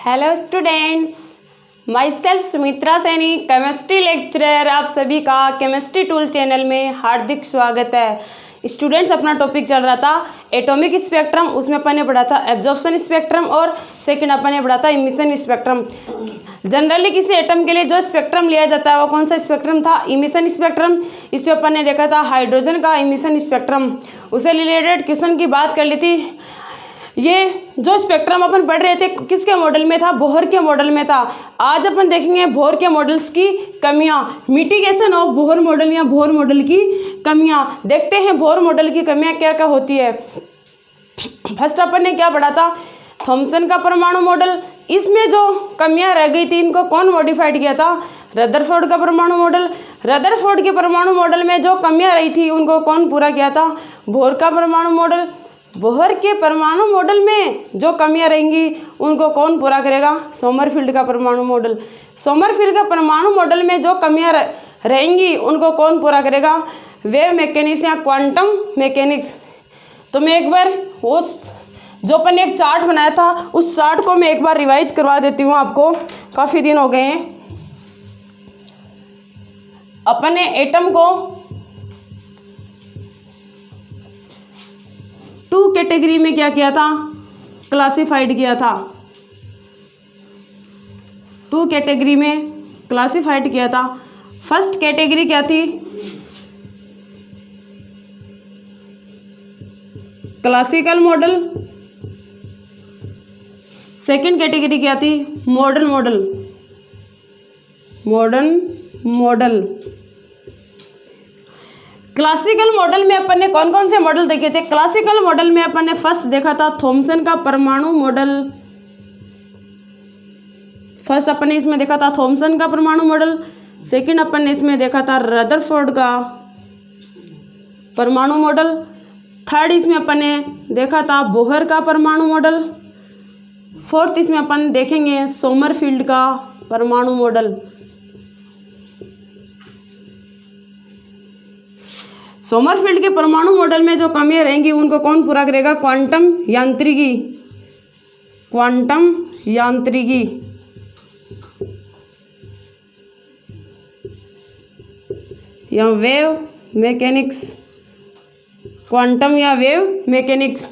Hello students, my self Sumitra Saini, chemistry lecturer. आप सभी का केमिस्ट्री टूल चैनल में हार्दिक स्वागत है। स्टूडेंट्स, अपना टॉपिक चल रहा था एटॉमिक स्पेक्ट्रम। उसमें अपन ने पढ़ा था एब्जॉर्प्शन स्पेक्ट्रम और सेकंड अपन ने पढ़ा था इमिशन स्पेक्ट्रम। जनरली किसी एटम के लिए जो स्पेक्ट्रम लिया जाता है वो कौन सा स्पेक्ट्रम था? Emission spectrum. इसमें अपन ने देखा था हाइड्रोजन का इमिशन स्पेक्ट्रम। उससे रिलेटेड क्वेश्चन की बात कर ली थी। ये जो स्पेक्ट्रम अपन पढ़ रहे थे किसके मॉडल में था? बोहर के मॉडल में था। आज अपन देखेंगे बोहर के मॉडल्स की कमियां, मिटिगेशन ऑफ बोहर मॉडल या बोहर मॉडल की कमियां। देखते हैं बोहर मॉडल की कमियां क्या क्या होती है। फर्स्ट अपन ने क्या पढ़ा था? थॉमसन का परमाणु मॉडल। इसमें जो कमियां रह गई थी इनको कौन मॉडिफाइड किया था? रदरफोर्ड का परमाणु मॉडल। रदरफोर्ड के परमाणु मॉडल में जो कमियां रही थी उनको कौन पूरा किया था? बोहर का परमाणु मॉडल। बोहर के परमाणु मॉडल में जो कमियां रहेंगी उनको कौन पूरा करेगा? सोमरफील्ड का परमाणु मॉडल। सोमरफील्ड का परमाणु मॉडल में जो कमियां रहेंगी उनको कौन पूरा करेगा? वेव मैकेनिक्स या क्वांटम मैकेनिक्स। तो मैं एक बार उस जो अपन ने एक चार्ट बनाया था उस चार्ट को मैं एक बार रिवाइज करवा देती हूँ आपको, काफ़ी दिन हो गए हैं। अपन ने एटम को 2 कैटेगरी में क्या किया था? क्लासिफाइड किया था। 2 कैटेगरी में क्लासिफाइड किया था। फर्स्ट कैटेगरी क्या थी? Classical model. सेकंड कैटेगरी क्या थी? Modern model. Modern model. Classical model में अपन ने कौन कौन से मॉडल देखे थे? क्लासिकल मॉडल में अपन ने फर्स्ट देखा था थॉमसन का परमाणु मॉडल। फर्स्ट अपन ने इसमें देखा था थॉमसन का परमाणु मॉडल। सेकंड अपन ने इसमें देखा था रदरफोर्ड का परमाणु मॉडल। थर्ड इसमें अपन ने देखा था बोहर का परमाणु मॉडल। फोर्थ इसमें अपन देखेंगे सोमरफील्ड का परमाणु मॉडल। सोमरफील्ड के परमाणु मॉडल में जो कमियां रहेंगी उनको कौन पूरा करेगा? क्वांटम यांत्रिकी। क्वांटम यांत्रिकी। या वेव मैकेनिक्स। क्वांटम या वेव मैकेनिक्स।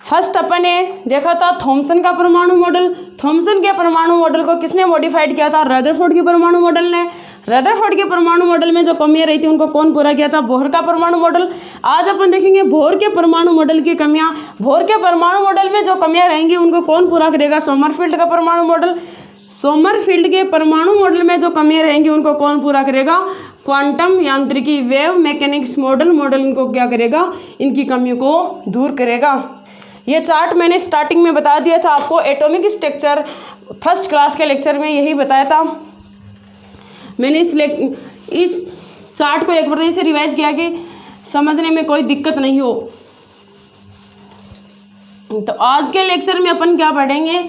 फर्स्ट अपन ने देखा था थॉमसन का परमाणु मॉडल। थॉमसन के परमाणु मॉडल को किसने मॉडिफाइड किया था? रदरफोर्ड के परमाणु मॉडल ने। रदरफोर्ड के परमाणु मॉडल में जो कमियां रही थी उनको कौन पूरा किया था? बोहर का परमाणु मॉडल। आज अपन देखेंगे बोहर के परमाणु मॉडल की कमियां। बोहर के परमाणु मॉडल में जो कमियां रहेंगी उनको कौन पूरा करेगा? सोमरफील्ड का परमाणु मॉडल। सोमरफील्ड के परमाणु मॉडल में जो कमियां रहेंगी उनको कौन पूरा करेगा? क्वांटम यांत्रिकी, वेव मैकेनिक्स, मॉडर्न मॉडल इनको क्या करेगा? इनकी कमियों को दूर करेगा। ये चार्ट मैंने स्टार्टिंग में बता दिया था आपको। एटॉमिक स्ट्रक्चर फर्स्ट क्लास के लेक्चर में यही बताया था। मैंने इस चार्ट को एक बार इसे रिवाइज किया कि समझने में कोई दिक्कत नहीं हो। तो आज के लेक्चर में अपन क्या पढ़ेंगे?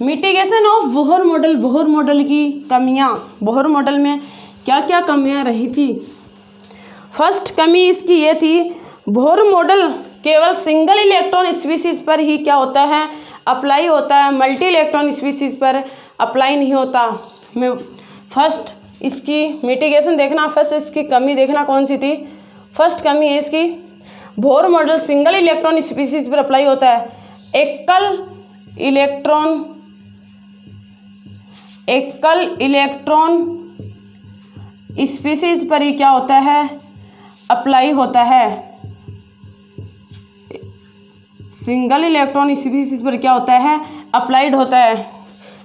Mitigation of Bohr model. Bohr model की कमियां। बोहर मॉडल में क्या क्या कमियां रही थी? फर्स्ट कमी इसकी ये थी, बोहर मॉडल केवल सिंगल इलेक्ट्रॉन स्पीसीज पर ही क्या होता है? अप्लाई होता है। मल्टी इलेक्ट्रॉन स्पीसीज पर अप्लाई नहीं होता। मैं फर्स्ट इसकी मिटिगेशन देखना, फर्स्ट इसकी कमी देखना कौन सी थी। फर्स्ट कमी है इसकी, Bohr model single electron species पर अप्लाई होता है। एकल इलेक्ट्रॉन स्पीसीज पर ही क्या होता है? अप्लाई होता है। सिंगल इलेक्ट्रॉन स्पीसीज पर क्या होता है? अप्लाइड होता है।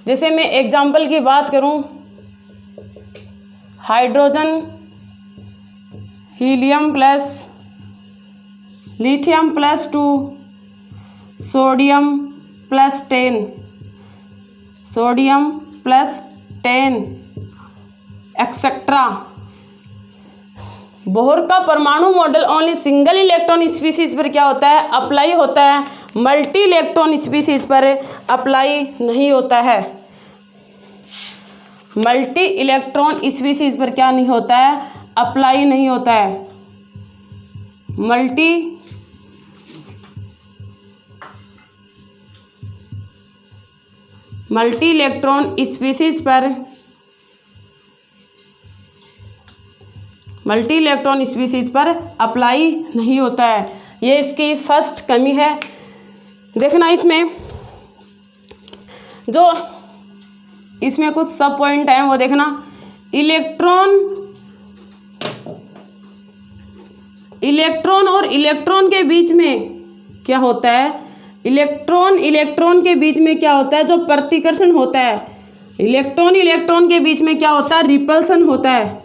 जैसे मैं एग्जाम्पल की बात करूं, hydrogen, helium plus lithium plus 2, sodium plus 10, sodium plus 10 etcetera. Bohr का परमाणु model only single electron species पर क्या होता है? अप्लाई होता है। मल्टी इलेक्ट्रॉन स्पीसीज पर अप्लाई नहीं होता है। मल्टी इलेक्ट्रॉन स्पीसीज पर क्या नहीं होता है? अप्लाई नहीं होता है। मल्टी मल्टी इलेक्ट्रॉन स्पीसीज पर अप्लाई नहीं होता है। ये इसकी फर्स्ट कमी है। देखना इसमें कुछ सब पॉइंट हैं, वो देखना। इलेक्ट्रॉन और इलेक्ट्रॉन के बीच में क्या होता है? इलेक्ट्रॉन के बीच में क्या होता है? जो प्रतिकर्षण होता है। इलेक्ट्रॉन के बीच में क्या होता है? रिपल्सन होता है।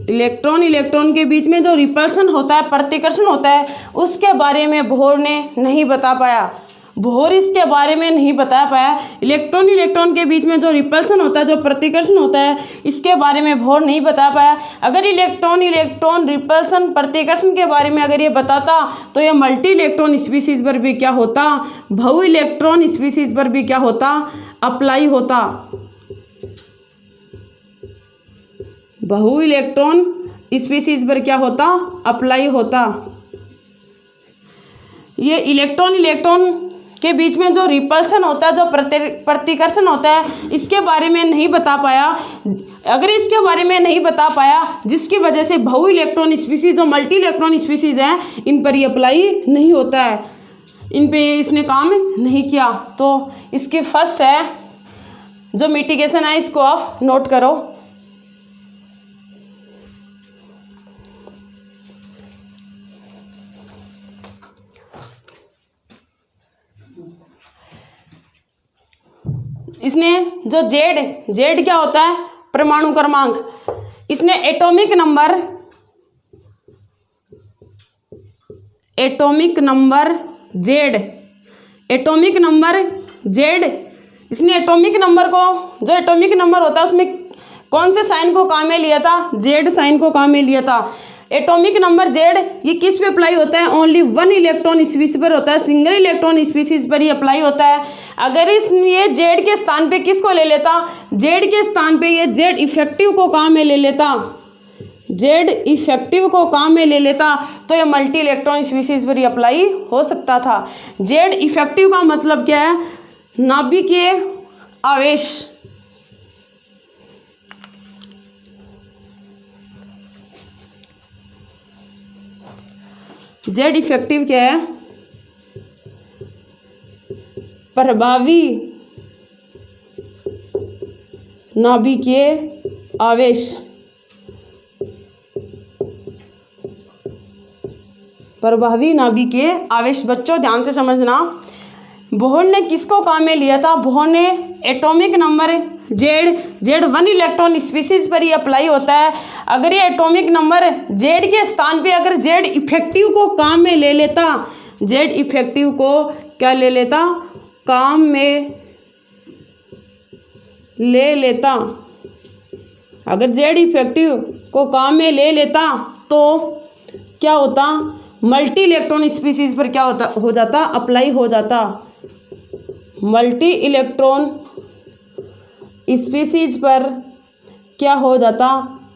इलेक्ट्रॉन के बीच में जो रिपल्सन होता है, प्रतिकर्षण होता है, उसके बारे में बोहर ने नहीं बता पाया। बोहर इसके बारे में नहीं बता पाया। इलेक्ट्रॉन के बीच में जो रिपल्सन होता है, जो प्रतिकर्षण होता है, इसके बारे में बोहर नहीं बता पाया। अगर इलेक्ट्रॉन रिपल्सन प्रतिकर्षण के बारे में अगर ये बताता तो ये मल्टी इलेक्ट्रॉन स्पीसीज पर भी क्या होता? बहु इलेक्ट्रॉन स्पीसीज पर भी क्या होता? अप्लाई होता। बहु इलेक्ट्रॉन स्पीसीज पर क्या होता? अप्लाई होता। ये इलेक्ट्रॉन के बीच में जो रिपल्सन होता है, जो प्रतिकर्षण होता है, इसके बारे में नहीं बता पाया। अगर इसके बारे में नहीं बता पाया, जिसकी वजह से बहु इलेक्ट्रॉन स्पीसीज, जो मल्टी इलेक्ट्रॉन स्पीसीज हैं, इन पर ये अप्लाई नहीं होता है, इन पे इसने काम नहीं किया। तो इसकी फर्स्ट है जो मिटिगेशन है, इसको आप नोट करो। इसने जो जेड क्या होता है? परमाणु क्रमांक। इसने एटॉमिक नंबर जेड, इसने एटॉमिक नंबर को, जो एटॉमिक नंबर होता है उसमें कौन से साइन को काम में लिया था? जेड साइन को काम में लिया था। एटॉमिक नंबर जेड ये किस पे अप्लाई होता है? ओनली वन इलेक्ट्रॉन स्पीसीज पर होता है, सिंगल इलेक्ट्रॉन स्पीसीज पर ही अप्लाई होता है। अगर ये जेड के स्थान पे किसको ले लेता? जेड के स्थान पे ये जेड इफेक्टिव को काम में ले लेता, तो ये मल्टी इलेक्ट्रॉन स्पीसीज पर ही अप्लाई हो सकता था। जेड इफेक्टिव का मतलब क्या है? नाभिकीय आवेश। जेड इफेक्टिव क्या है? प्रभावी नाभिकीय आवेश। प्रभावी नाभिकीय आवेश। बच्चों ध्यान से समझना, बोहर ने किसको काम में लिया था? बोहर ने atomic number Z one electron species पर ही अप्लाई होता है। अगर ये एटॉमिक नंबर जेड के स्थान पे अगर जेड इफेक्टिव को काम में ले लेता, जेड इफेक्टिव को क्या ले लेता? काम में ले लेता। अगर जेड इफेक्टिव को काम में ले लेता तो क्या होता? मल्टी इलेक्ट्रॉन स्पीसीज पर क्या हो जाता? अप्लाई हो जाता। मल्टी इलेक्ट्रॉन स्पीसीज पर क्या हो जाता?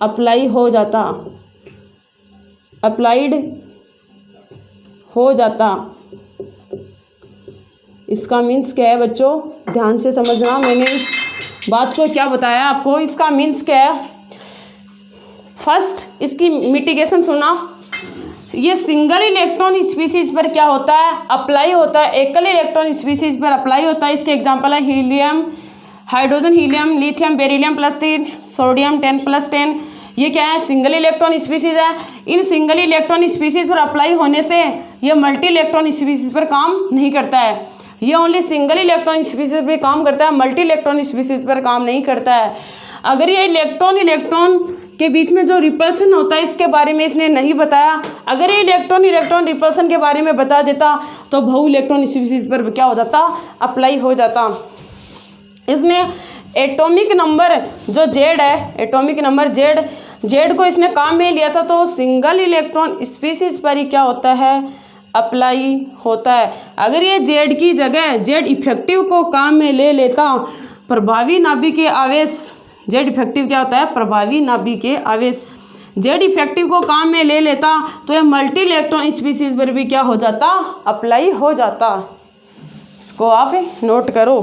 अप्लाई हो जाता, अप्लाइड हो जाता। इसका मीन्स क्या है बच्चों? ध्यान से समझना, मैंने इस बात को क्या बताया आपको, इसका मीन्स क्या है। फर्स्ट इसकी मिटिगेशन सुना। ये सिंगल इलेक्ट्रॉन स्पीसीज पर क्या होता है? अप्लाई होता है। एकल इलेक्ट्रॉन स्पीसीज पर अप्लाई होता है। इसके एग्जांपल है helium, hydrogen, helium, lithium, beryllium +3, sodium 10+10। ये क्या है? सिंगल इलेक्ट्रॉन स्पीसीज है। इन सिंगल इलेक्ट्रॉन स्पीसीज पर अप्लाई होने से ये मल्टी इलेक्ट्रॉन स्पीसीज पर काम नहीं करता है। ये ओनली सिंगल इलेक्ट्रॉन स्पीसीज पर काम करता है, मल्टी इलेक्ट्रॉन स्पीसीज पर काम नहीं करता है। अगर ये इलेक्ट्रॉन के बीच में जो रिपल्सन होता है, इसके बारे में इसने नहीं बताया। अगर ये इलेक्ट्रॉन रिपल्सन के बारे में बता देता तो बहु इलेक्ट्रॉन स्पीसीज पर क्या हो जाता? अप्लाई हो जाता। इसमें एटॉमिक नंबर जो जेड है, एटॉमिक नंबर जेड को इसने काम में लिया था, तो सिंगल इलेक्ट्रॉन स्पीसीज पर ही क्या होता है? अप्लाई होता है। अगर ये जेड की जगह जेड इफेक्टिव को काम में ले लेता, प्रभावी नाभिकीय आवेश, जेड इफेक्टिव क्या होता है? प्रभावी नाभिकीय आवेश। जेड इफेक्टिव को काम में ले लेता तो ये मल्टी इलेक्ट्रॉन स्पीसीज पर भी क्या हो जाता? अप्लाई हो जाता। इसको आप नोट करो।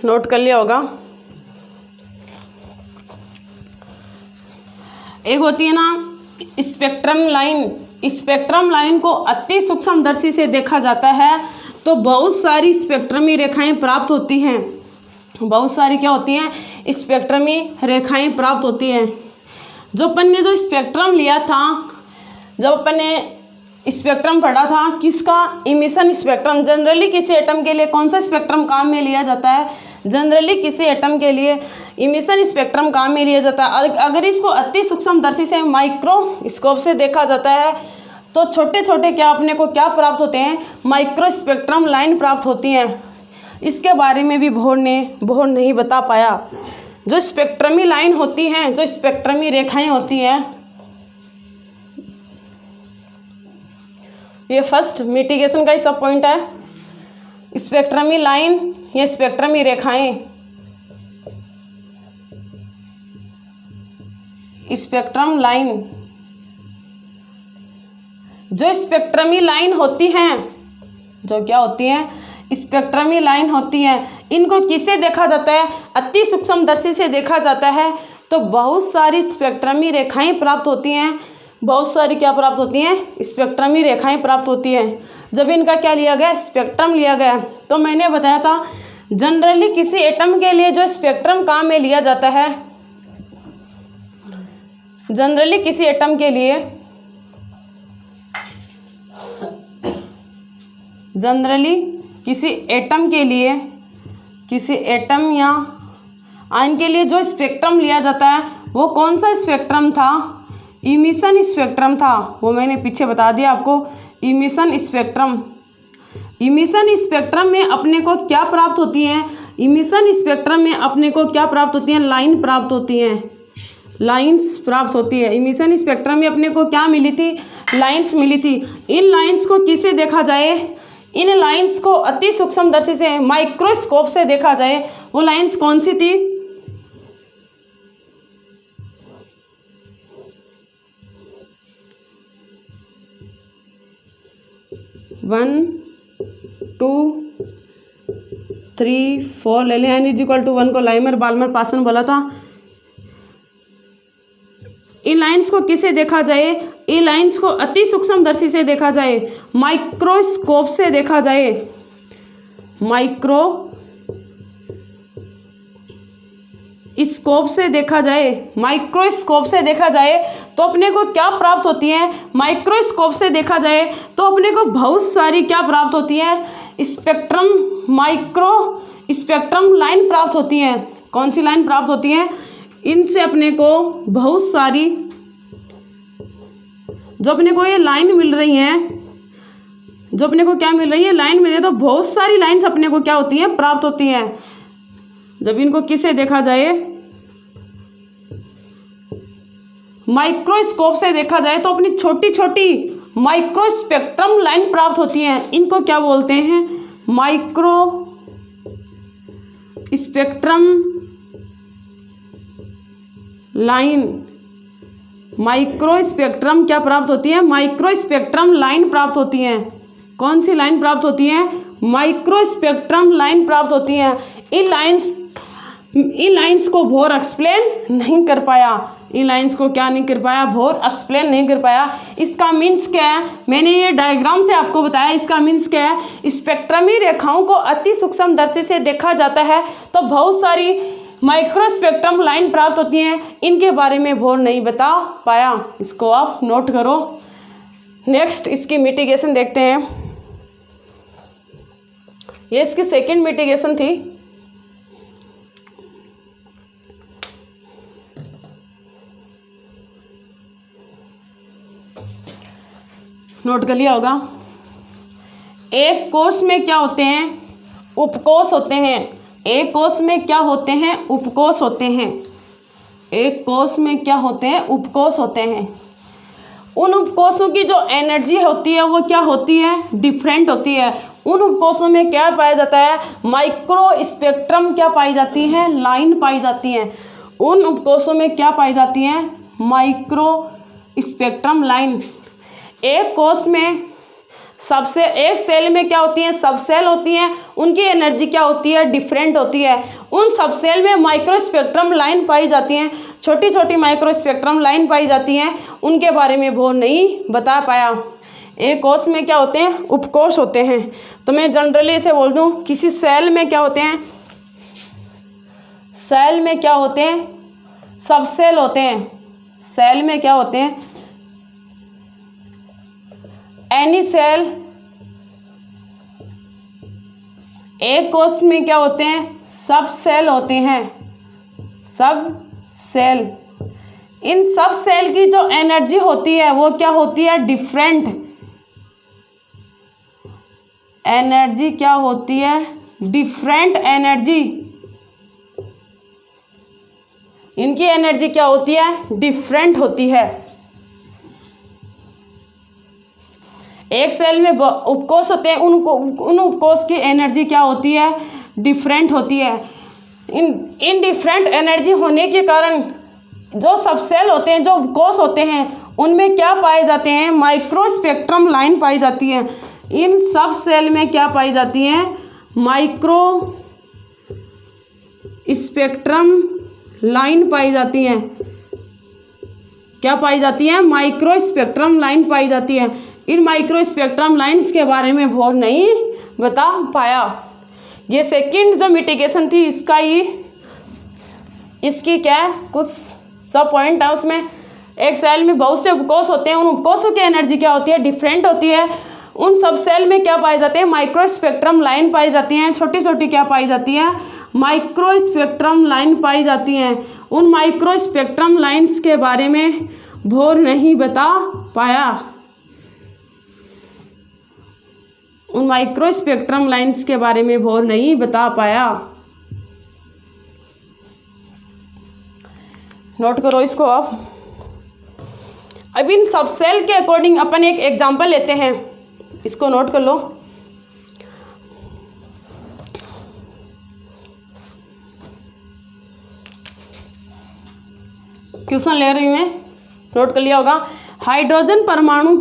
नोट कर लिया होगा। एक होती है ना स्पेक्ट्रम लाइन। स्पेक्ट्रम लाइन को अति सूक्ष्मदर्शी से देखा जाता है तो बहुत सारी स्पेक्ट्रमी रेखाएं प्राप्त होती हैं। बहुत सारी क्या होती हैं? स्पेक्ट्रमी रेखाएं प्राप्त होती हैं। जो अपन ने जो स्पेक्ट्रम लिया था, जब अपन ने स्पेक्ट्रम पढ़ा था किसका? Emission spectrum. जनरली किसी एटम के लिए कौन सा स्पेक्ट्रम काम में लिया जाता है? जनरली किसी एटम के लिए इमिशन स्पेक्ट्रम काम में लिया जाता है। अगर इसको अति सूक्ष्मदर्शी से माइक्रोस्कोप से देखा जाता है तो छोटे छोटे क्या अपने को क्या प्राप्त होते हैं? माइक्रो स्पेक्ट्रम लाइन प्राप्त होती हैं। इसके बारे में भी भोर नहीं बता पाया। जो स्पेक्ट्रमी लाइन होती हैं, जो स्पेक्ट्रमी रेखाएं होती हैं, ये फर्स्ट मिटिगेशन का ही सब पॉइंट है। स्पेक्ट्रमी लाइन, ये स्पेक्ट्रमी रेखाएं, स्पेक्ट्रम लाइन, जो स्पेक्ट्रमी लाइन होती हैं, जो क्या होती हैं? स्पेक्ट्रमी लाइन होती हैं। इनको किससे देखा जाता है? अति सूक्ष्मदर्शी से देखा जाता है तो बहुत सारी स्पेक्ट्रमी रेखाएं प्राप्त होती हैं। बहुत सारी क्या प्राप्त होती हैं? स्पेक्ट्रमी रेखाएं प्राप्त होती हैं। जब इनका क्या लिया गया? स्पेक्ट्रम लिया गया। तो मैंने बताया था जनरली किसी एटम के लिए जो स्पेक्ट्रम काम में लिया जाता है, जनरली किसी एटम के लिए, जनरली किसी एटम के लिए, किसी एटम या आयन के लिए जो स्पेक्ट्रम लिया जाता है वो कौन सा स्पेक्ट्रम था? इमिशन स्पेक्ट्रम था। वो मैंने पीछे बता दिया आपको, इमिशन स्पेक्ट्रम। इमिशन स्पेक्ट्रम में अपने को क्या प्राप्त होती हैं? इमिशन स्पेक्ट्रम में अपने को क्या प्राप्त होती हैं? लाइन प्राप्त होती हैं, लाइंस प्राप्त होती है। इमिशन स्पेक्ट्रम में अपने को क्या मिली थी? लाइंस मिली थी। इन लाइंस को किससे देखा जाए? इन लाइंस को अति सूक्ष्मदर्शी से माइक्रोस्कोप से देखा जाए। वो लाइंस कौन सी थी? वन 2 3 4 ले लें। n=1 को लाइमर बाल्मर पासन बोला था। इन लाइंस को किसे देखा जाए? इन लाइंस को अति सूक्ष्मदर्शी से देखा जाए, माइक्रोस्कोप से देखा जाए। स्कोप से देखा जाए, माइक्रोस्कोप से देखा जाए तो अपने को क्या प्राप्त होती है? माइक्रोस्कोप से देखा जाए तो अपने को बहुत सारी क्या प्राप्त होती है? स्पेक्ट्रम, माइक्रो स्पेक्ट्रम लाइन प्राप्त होती है। कौन सी लाइन प्राप्त होती है? इनसे अपने को बहुत सारी, जो अपने को ये लाइन मिल रही हैं, जो अपने को क्या मिल रही है? लाइन मिल रही है। तो बहुत सारी लाइन्स अपने को क्या होती हैं? प्राप्त होती हैं। जब इनको किसे देखा जाए? माइक्रोस्कोप से देखा जाए तो अपनी छोटी छोटी माइक्रो स्पेक्ट्रम लाइन प्राप्त होती हैं। इनको क्या बोलते हैं? Micro spectrum line. Micro spectrum क्या प्राप्त होती है? माइक्रो स्पेक्ट्रम लाइन प्राप्त होती हैं। कौन सी लाइन प्राप्त होती है? माइक्रो स्पेक्ट्रम लाइन प्राप्त होती हैं। इन लाइंस को बोर एक्सप्लेन नहीं कर पाया। इन लाइंस को क्या नहीं कर पाया? बोर एक्सप्लेन नहीं कर पाया। इसका मीन्स क्या है? मैंने ये डायग्राम से आपको बताया। इसका मीन्स क्या है? स्पेक्ट्रमी रेखाओं को अति सूक्ष्मदर्शी से देखा जाता है तो बहुत सारी माइक्रोस्पेक्ट्रम लाइन प्राप्त होती हैं। इनके बारे में भोर नहीं बता पाया। इसको आप नोट करो। नेक्स्ट इसकी मिटिगेशन देखते हैं। ये इसकी सेकंड मिटिगेशन थी। नोट कर लिया होगा। एक कोश में क्या होते हैं? उपकोष होते हैं। एक कोश में क्या होते हैं? उपकोष होते हैं। एक कोश में क्या होते हैं? उपकोष होते हैं। उन उपकोषों की जो एनर्जी होती है वो क्या होती है? डिफरेंट होती है। उन उपकोषों में क्या पाया जाता है, माइक्रो स्पेक्ट्रम क्या पाई जाती है, लाइन पाई जाती हैं। उन उपकोषों में क्या पाई जाती हैं, माइक्रो स्पेक्ट्रम लाइन। एक कोष में सबसे, एक सेल में क्या होती है, सब सेल होती हैं, उनकी एनर्जी क्या होती है, डिफरेंट होती है। उन सब सेल में माइक्रो स्पेक्ट्रम लाइन पाई जाती हैं, छोटी छोटी माइक्रो स्पेक्ट्रम लाइन पाई जाती हैं, उनके बारे में वो नहीं बता पाया। एक कोष में क्या होते हैं, उपकोष होते हैं। तो मैं जनरली इसे बोल दूं, किसी सेल में क्या होते हैं, सेल में क्या होते हैं, सब सेल होते हैं। सेल में क्या होते हैं, एनी सेल। एक कोष में क्या होते हैं, सब सेल होते हैं, सब सेल। इन सब सेल की जो एनर्जी होती है वो क्या होती है, डिफरेंट। एनर्जी क्या होती है, डिफरेंट एनर्जी। इनकी एनर्जी क्या होती है, डिफरेंट होती है। एक सेल में उपकोष होते हैं, उन उपकोष की एनर्जी क्या होती है, डिफरेंट होती है। इन डिफरेंट एनर्जी होने के कारण जो सब सेल होते हैं, जो उपकोष होते हैं, उनमें क्या पाए जाते हैं, माइक्रो स्पेक्ट्रम लाइन पाई जाती है। इन सब सेल में क्या पाई जाती हैं, माइक्रो स्पेक्ट्रम लाइन पाई जाती हैं। क्या पाई जाती है, माइक्रो स्पेक्ट्रम लाइन पाई जाती है। इन माइक्रो स्पेक्ट्रम लाइन्स के बारे में बहुत नहीं बता पाया। ये सेकंड जो मिटिगेशन थी इसकी क्या है, कुछ सब पॉइंट है उसमें। एक सेल में बहुत से उपकोष होते हैं, उन उपकोषों की एनर्जी क्या होती है, डिफरेंट होती है। उन सब सेल में क्या पाए जाते हैं, माइक्रो स्पेक्ट्रम लाइन पाई जाती हैं, छोटी छोटी क्या पाई जाती है, माइक्रो स्पेक्ट्रम लाइन पाई जाती हैं। उन माइक्रो स्पेक्ट्रम लाइन्स के बारे में भोर नहीं बता पाया। उन माइक्रो स्पेक्ट्रम लाइन्स के बारे में भोर नहीं बता पाया। नोट करो इसको। अब इन सब सेल के अकॉर्डिंग अपन एक एग्जांपल लेते हैं, इसको नोट कर लो। क्वेश्चन ले रही हूं मैं, नोट कर लिया होगा। हाइड्रोजन परमाणु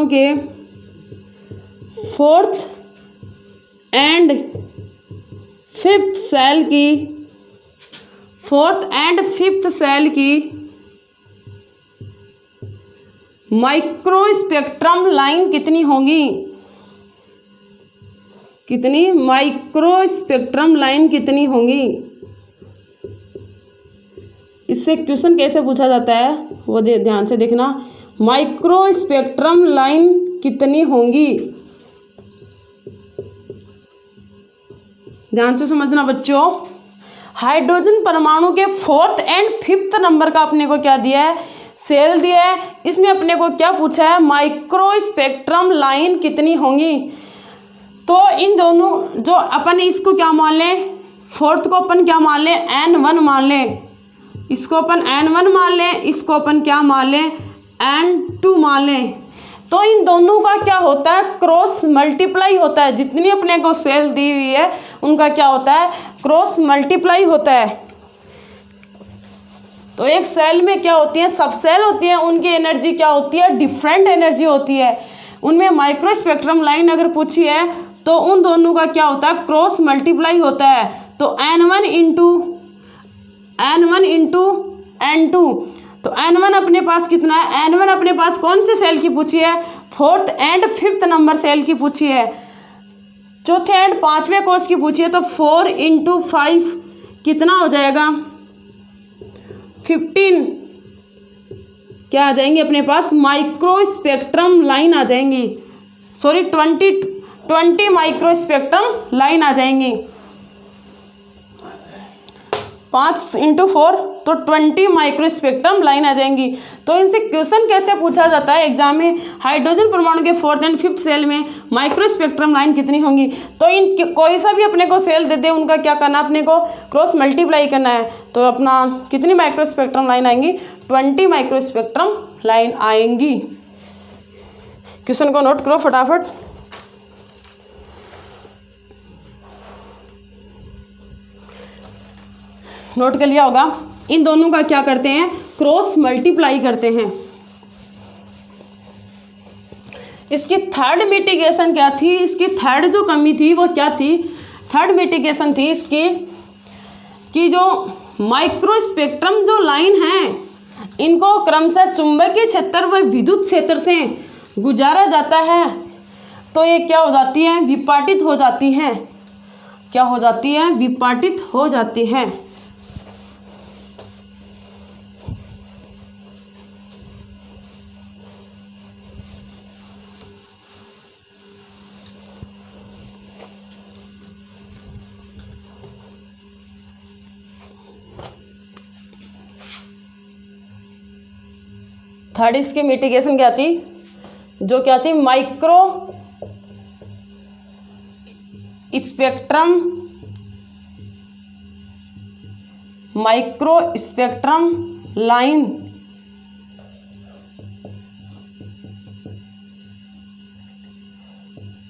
के फोर्थ एंड फिफ्थ सेल की माइक्रो स्पेक्ट्रम लाइन कितनी होंगी, कितनी माइक्रो स्पेक्ट्रम लाइन कितनी होंगी। इससे क्वेश्चन कैसे पूछा जाता है वो ध्यान से देखना। माइक्रो स्पेक्ट्रम लाइन कितनी होंगी, ध्यान से समझना बच्चों। हाइड्रोजन परमाणु के फोर्थ एंड फिफ्थ नंबर का अपने को क्या दिया है, सेल दिया है। इसमें अपने को क्या पूछा है, माइक्रो स्पेक्ट्रम लाइन कितनी होंगी। तो इन दोनों जो अपन इसको क्या मान लें, फोर्थ को अपन क्या मान लें, N1 मान लें, इसको अपन N1 मान लें, इसको अपन क्या मान लें, N2 मान लें। तो इन दोनों का क्या होता है, क्रॉस मल्टीप्लाई होता है। जितनी अपने को सेल दी हुई है उनका क्या होता है, क्रॉस मल्टीप्लाई होता है। तो एक सेल में क्या होती है, सब सेल होती है, उनकी एनर्जी क्या होती है, डिफरेंट एनर्जी होती है। उनमें माइक्रो स्पेक्ट्रम लाइन अगर पूछी है तो उन दोनों का क्या होता है, क्रॉस मल्टीप्लाई होता है। तो N1 इंटू N2, तो N1 अपने पास कितना है, N1 अपने पास कौन से सेल की पूछी है, fourth and fifth number cell की पूछी है। चौथे एंड पांचवें कोष की पूछी है। तो 4 इंटू 5 कितना हो जाएगा, 15 क्या आ जाएंगे अपने पास, माइक्रो स्पेक्ट्रम लाइन आ जाएंगी। सॉरी 20 माइक्रो स्पेक्ट्रम लाइन आ जाएंगी। 5 इंटू 4 तो 20 माइक्रो स्पेक्ट्रम लाइन आ जाएंगी। तो इनसे क्वेश्चन कैसे पूछा जाता है एग्जाम में, हाइड्रोजन परमाणु के फोर्थ एंड फिफ्थ सेल में माइक्रो स्पेक्ट्रम लाइन कितनी होंगी। तो इन कोई सा भी अपने को सेल दे दे, उनका क्या करना, अपने को क्रॉस मल्टीप्लाई करना है। तो अपना कितनी माइक्रो स्पेक्ट्रम लाइन आएंगी, 20 माइक्रो स्पेक्ट्रम लाइन आएंगी। क्वेश्चन को नोट करो फटाफट। नोट कर लिया होगा। इन दोनों का क्या करते हैं, क्रॉस मल्टीप्लाई करते हैं। इसकी थर्ड मिटिगेशन क्या थी, इसकी थर्ड जो कमी थी वो क्या थी, थर्ड मिटिगेशन थी इसकी कि जो माइक्रोस्पेक्ट्रम जो लाइन है इनको क्रमशः चुंबकीय क्षेत्र व विद्युत क्षेत्र से गुजारा जाता है तो ये क्या हो जाती है, विपाटित हो जाती हैं। क्या हो जाती है, विपाटित हो जाती हैं। थर्ड इसकी मिटिगेशन क्या थी, जो क्या थी, micro spectrum line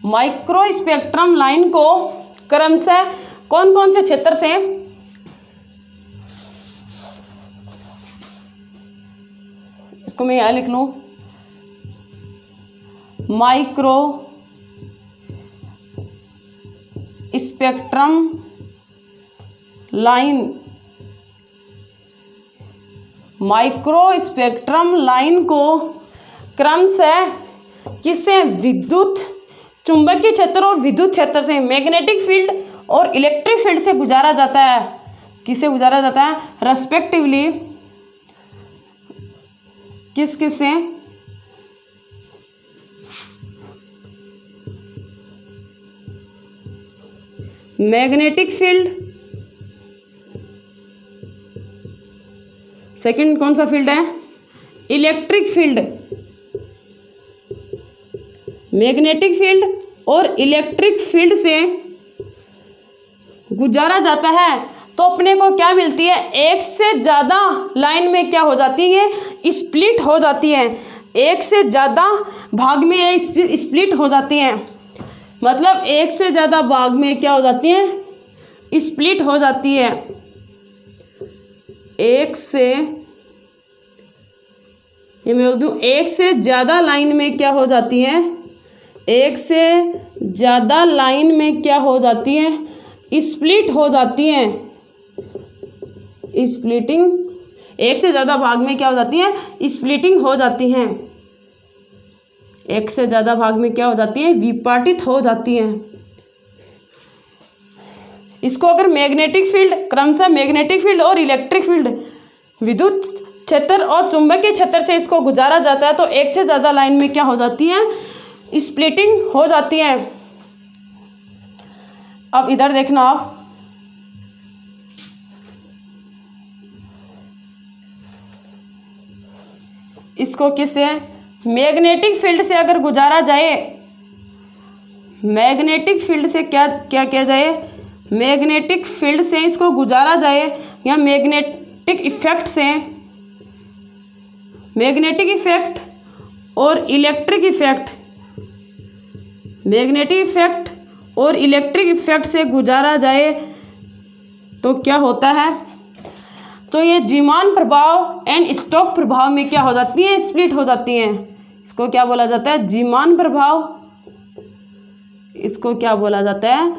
micro spectrum line को क्रमशः कौन कौन से क्षेत्र से, इसको मैं यहाँ लिख लूँ, micro spectrum line, micro spectrum line को क्रमशः किससे, विद्युत चुंबकीय क्षेत्र और विद्युत क्षेत्र से, मैग्नेटिक फील्ड और इलेक्ट्रिक फील्ड से गुजारा जाता है। किससे गुजारा जाता है, रेस्पेक्टिवली किस किस से, मैग्नेटिक फील्ड, सेकंड कौन सा फील्ड है, इलेक्ट्रिक फील्ड, मैग्नेटिक फील्ड और इलेक्ट्रिक फील्ड से गुजारा जाता है तो अपने को क्या मिलती है, एक से ज़्यादा लाइन में क्या हो जाती है, स्प्लिट हो जाती है। एक से ज़्यादा भाग में ये स्प्लिट हो जाती हैं, मतलब एक से ज़्यादा भाग में क्या हो जाती हैं, स्प्लिट हो जाती है। एक से, ये मैं बोल दूँ, एक से ज़्यादा लाइन में क्या हो जाती हैं, एक से ज़्यादा लाइन में क्या हो जाती हैं, स्प्लिट हो जाती हैं। स्प्लिटिंग, एक से ज़्यादा भाग में क्या हो जाती है, स्प्लिटिंग हो जाती हैं। एक से ज़्यादा भाग में क्या हो जाती है, विपाटित हो जाती हैं। इसको अगर मैग्नेटिक फील्ड, क्रमशः मैग्नेटिक फील्ड और इलेक्ट्रिक फील्ड, विद्युत क्षेत्र और चुंबकीय क्षेत्र से इसको गुजारा जाता है तो एक से ज़्यादा लाइन में क्या हो जाती है, स्प्लिटिंग हो जाती है। अब इधर देखना आप, इसको किससे, मैग्नेटिक फील्ड से अगर गुजारा जाए, मैग्नेटिक फील्ड से क्या क्या किया जाए, मैग्नेटिक फील्ड से इसको गुजारा जाए या मैग्नेटिक इफेक्ट से, मैग्नेटिक इफेक्ट और इलेक्ट्रिक इफेक्ट, मैग्नेटिक इफेक्ट और इलेक्ट्रिक इफेक्ट से गुजारा जाए तो क्या होता है, तो ये जीमान प्रभाव एंड स्टोक प्रभाव में क्या हो जाती है, स्प्लिट हो जाती हैं। इसको क्या बोला जाता है, जीमान प्रभाव, इसको क्या बोला जाता है,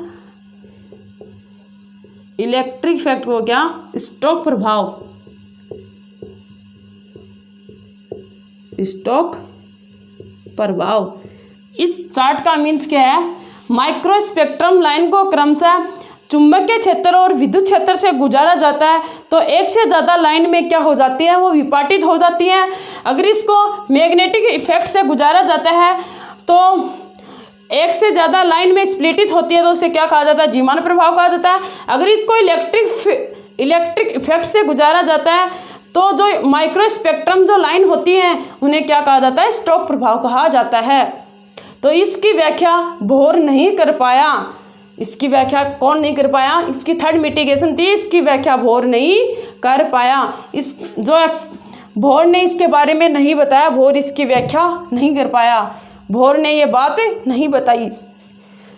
इलेक्ट्रिक इफेक्ट को क्या, स्टोक प्रभाव, स्टोक प्रभाव। इस चार्ट का मीन्स क्या है, माइक्रो स्पेक्ट्रम लाइन को क्रमशः चुंबकीय क्षेत्र और विद्युत क्षेत्र से गुजारा जाता है तो एक से ज़्यादा लाइन में क्या हो जाती है, वो विपाटित हो जाती है। अगर इसको मैग्नेटिक इफेक्ट से गुजारा जाता है तो एक से ज़्यादा लाइन में स्प्लिटित होती है तो उसे क्या कहा जाता है, जीमान प्रभाव कहा जाता है। अगर इसको इलेक्ट्रिक इफेक्ट से गुजारा जाता है तो जो माइक्रो स्पेक्ट्रम जो लाइन होती है उन्हें क्या कहा जाता है, स्टोक प्रभाव कहा जाता है। तो इसकी व्याख्या बोहर नहीं कर पाया, इसकी व्याख्या कौन नहीं कर पाया, इसकी थर्ड मिटिगेशन थी, इसकी व्याख्या बोहर नहीं कर पाया। इस जो बोहर ने इसके बारे में नहीं बताया, बोहर इसकी व्याख्या नहीं कर पाया। भोर ने ये बात नहीं बताई।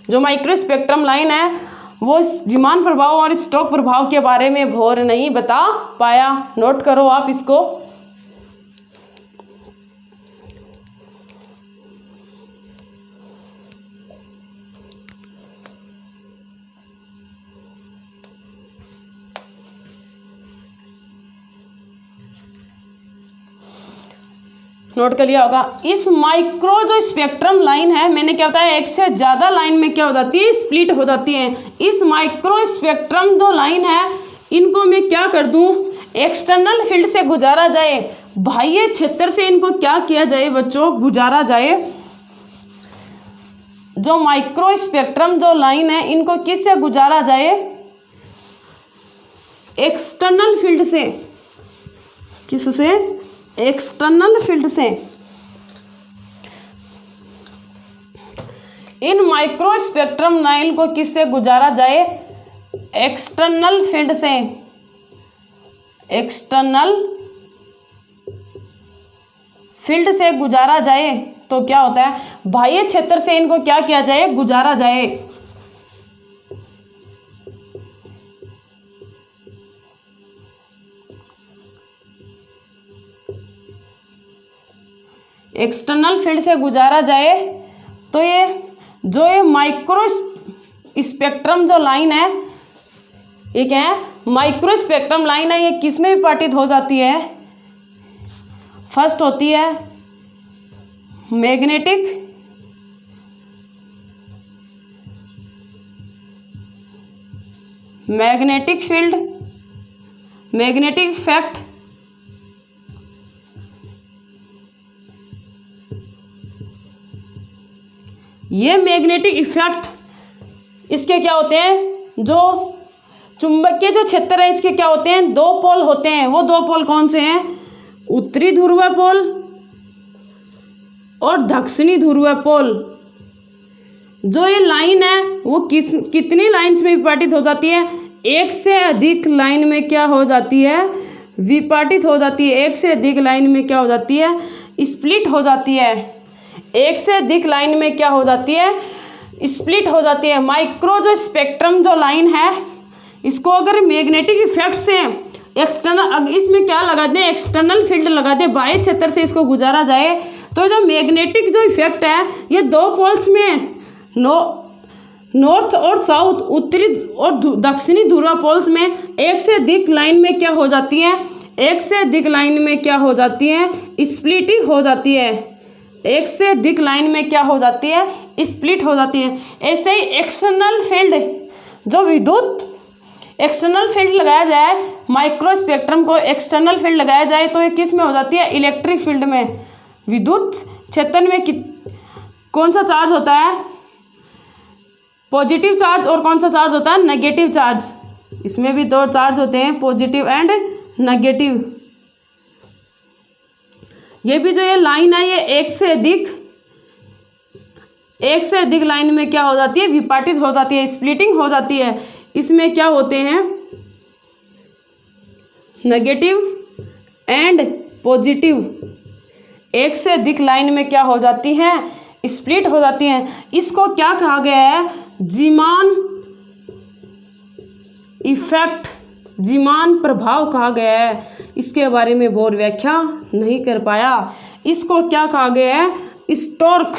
जो माइक्रो स्पेक्ट्रम लाइन है वो जीमान प्रभाव और स्टोक प्रभाव के बारे में भोर नहीं बता पाया। नोट करो आप इसको। नोट कर लिया होगा। इस माइक्रो जो स्पेक्ट्रम लाइन है, मैंने क्या होता है, एक से ज़्यादा लाइन में क्या हो जाती है, स्प्लिट हो जाती है। इस माइक्रो स्पेक्ट्रम जो लाइन है इनको मैं क्या कर दूं, एक्सटर्नल फील्ड से गुजारा जाए, बाह्य क्षेत्र से इनको क्या किया जाए बच्चों, गुजारा जाए। जो माइक्रो स्पेक्ट्रम जो लाइन है इनको किससे गुजारा जाए, एक्सटर्नल फील्ड से। किससे, एक्सटर्नल फील्ड से। इन माइक्रो स्पेक्ट्रम लाइन को किससे गुजारा जाए, एक्सटर्नल फील्ड से। एक्सटर्नल फील्ड से गुजारा जाए तो क्या होता है, बाह्य क्षेत्र से इनको क्या किया जाए, गुजारा जाए। एक्सटर्नल फील्ड से गुजारा जाए तो ये माइक्रो स्पेक्ट्रम जो लाइन है, ये क्या है, माइक्रो स्पेक्ट्रम लाइन है, ये किस में विभाजित हो जाती है, फर्स्ट होती है मैग्नेटिक फील्ड, मैग्नेटिक इफेक्ट, ये मैग्नेटिक इफेक्ट इसके क्या होते हैं, जो चुंबकीय जो क्षेत्र है इसके क्या होते हैं, दो पोल होते हैं। वो दो पोल कौन से हैं, उत्तरी ध्रुवीय पोल और दक्षिणी ध्रुवीय पोल। जो ये लाइन है वो कितनी लाइंस में विभाजित हो जाती है, एक से अधिक लाइन में क्या हो जाती है, विभाजित हो जाती है। एक से अधिक लाइन में क्या हो जाती है, स्प्लिट हो जाती है। एक से अधिक लाइन में क्या हो जाती है, स्प्लिट हो जाती है। माइक्रो जो स्पेक्ट्रम जो लाइन है इसको अगर मैग्नेटिक इफेक्ट से एक्सटर्नल, इसमें क्या लगा दें, एक्सटर्नल फील्ड लगा दें, बाह्य क्षेत्र से इसको गुजारा जाए तो जो मैग्नेटिक जो इफेक्ट है ये दो पोल्स में, नॉर्थ और साउथ, उत्तरी और दक्षिणी ध्रुव पोल्स में एक से अधिक लाइन में क्या हो जाती है, एक से अधिक लाइन में क्या हो जाती है, स्प्लिटिंग हो जाती है। एक से अधिक लाइन में क्या हो जाती है, स्प्लिट हो जाती है। ऐसे ही एक्सटर्नल फील्ड, जो विद्युत एक्सटर्नल फील्ड लगाया जाए, माइक्रो स्पेक्ट्रम को एक्सटर्नल फील्ड लगाया जाए तो ये किस में हो जाती है, इलेक्ट्रिक फील्ड में। विद्युत क्षेत्र में कौन सा चार्ज होता है, पॉजिटिव चार्ज, और कौन सा चार्ज होता है, नेगेटिव चार्ज। इसमें भी दो चार्ज होते हैं, पॉजिटिव एंड नेगेटिव। ये भी जो ये लाइन है ये एक से अधिक लाइन में क्या हो जाती है, विभाजित हो जाती है, स्प्लिटिंग हो जाती है। इसमें क्या होते हैं, नेगेटिव एंड पॉजिटिव। एक से अधिक लाइन में क्या हो जाती हैं, स्प्लिट हो जाती हैं। इसको क्या कहा गया है, जीमान इफेक्ट, जीमान प्रभाव कहा गया है। इसके बारे में बोर व्याख्या नहीं कर पाया। इसको क्या कहा गया है, स्टोर्क।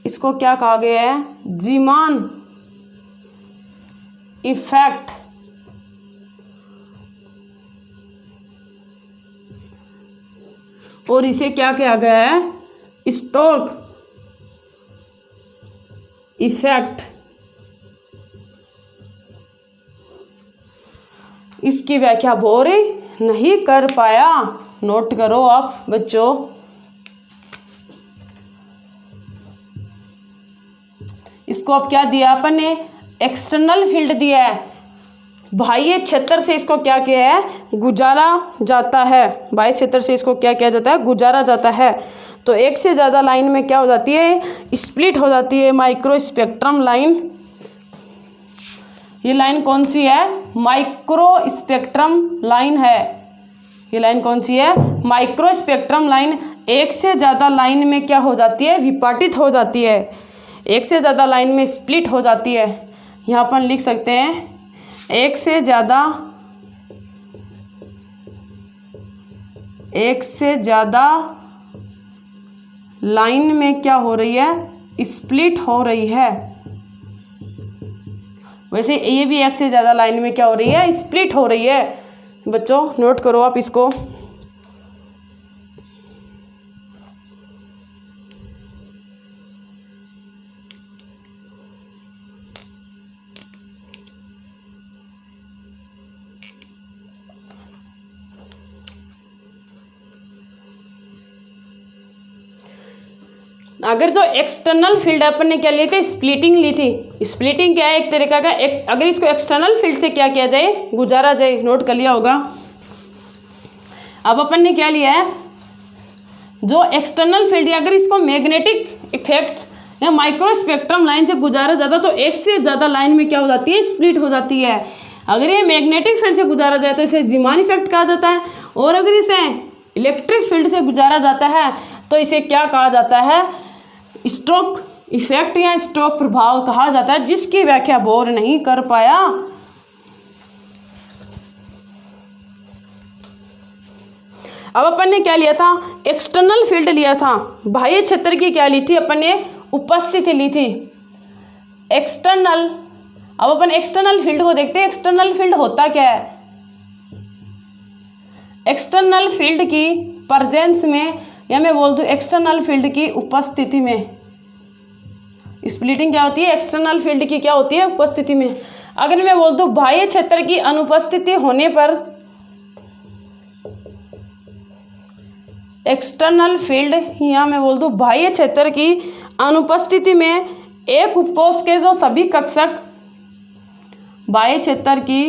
इसको क्या कहा गया है, जीमान इफेक्ट। और इसे क्या कहा गया है, स्टोर्क इफेक्ट। इसकी व्याख्या बोर नहीं कर पाया। नोट करो आप बच्चों। इसको अब क्या दिया अपन ने, एक्सटर्नल फील्ड दिया है, बाह्य क्षेत्र से इसको क्या किया है, गुजारा जाता है। बाह्य क्षेत्र से इसको क्या किया जाता है, गुजारा जाता है। तो एक से ज़्यादा लाइन में क्या हो जाती है, स्प्लिट हो जाती है माइक्रो स्पेक्ट्रम लाइन। ये लाइन कौन सी है, माइक्रो स्पेक्ट्रम लाइन है। ये लाइन कौन सी है? Micro spectrum line. एक से ज़्यादा लाइन में क्या हो जाती है? विपाटित हो जाती है। एक से ज़्यादा लाइन में स्प्लिट हो जाती है। यहाँ पर लिख सकते हैं एक से ज़्यादा लाइन में क्या हो रही है? स्प्लिट हो रही है। वैसे ये भी एक से ज़्यादा लाइन में क्या हो रही है? स्प्लिट हो रही है। बच्चों नोट करो आप इसको। अगर जो एक्सटर्नल फील्ड अपन ने क्या लिए थे? स्प्लिटिंग ली थी। स्प्लिटिंग क्या है? एक तरीका का अगर इसको एक्सटर्नल फील्ड से क्या किया जाए? गुजारा जाए। नोट कर लिया होगा। अब अपन ने क्या लिया है? जो एक्सटर्नल फील्ड है अगर इसको मैग्नेटिक इफेक्ट या माइक्रो स्पेक्ट्रम लाइन से गुजारा जाता तो एक से ज़्यादा लाइन में क्या हो जाती है? स्प्लिट हो जाती है। अगर ये मैग्नेटिक फील्ड से गुजारा जाए तो इसे जीमान इफेक्ट कहा जाता है, और अगर इसे इलेक्ट्रिक फील्ड से गुजारा जाता है तो इसे क्या कहा जाता है? स्टोक इफेक्ट या स्टोक प्रभाव कहा जाता है, जिसकी व्याख्या बोर नहीं कर पाया। अब अपन ने क्या लिया था? एक्सटर्नल फील्ड लिया था। बाह्य क्षेत्र की क्या ली थी? अपन ने उपस्थिति ली थी। एक्सटर्नल। अब अपन एक्सटर्नल फील्ड को देखते हैं। एक्सटर्नल फील्ड होता क्या है? एक्सटर्नल फील्ड की प्रेजेंस में, या मैं बोल दूं एक्सटर्नल फील्ड की उपस्थिति में स्प्लिटिंग क्या होती है? एक्सटर्नल फील्ड की क्या होती है? उपस्थिति में। अगर मैं बोल दूं बाह्य क्षेत्र की अनुपस्थिति होने पर एक्सटर्नल फील्ड, यहाँ मैं बोल दूं बाह्य क्षेत्र की अनुपस्थिति में एक उपकोष के जो सभी कक्षक बाह्य क्षेत्र की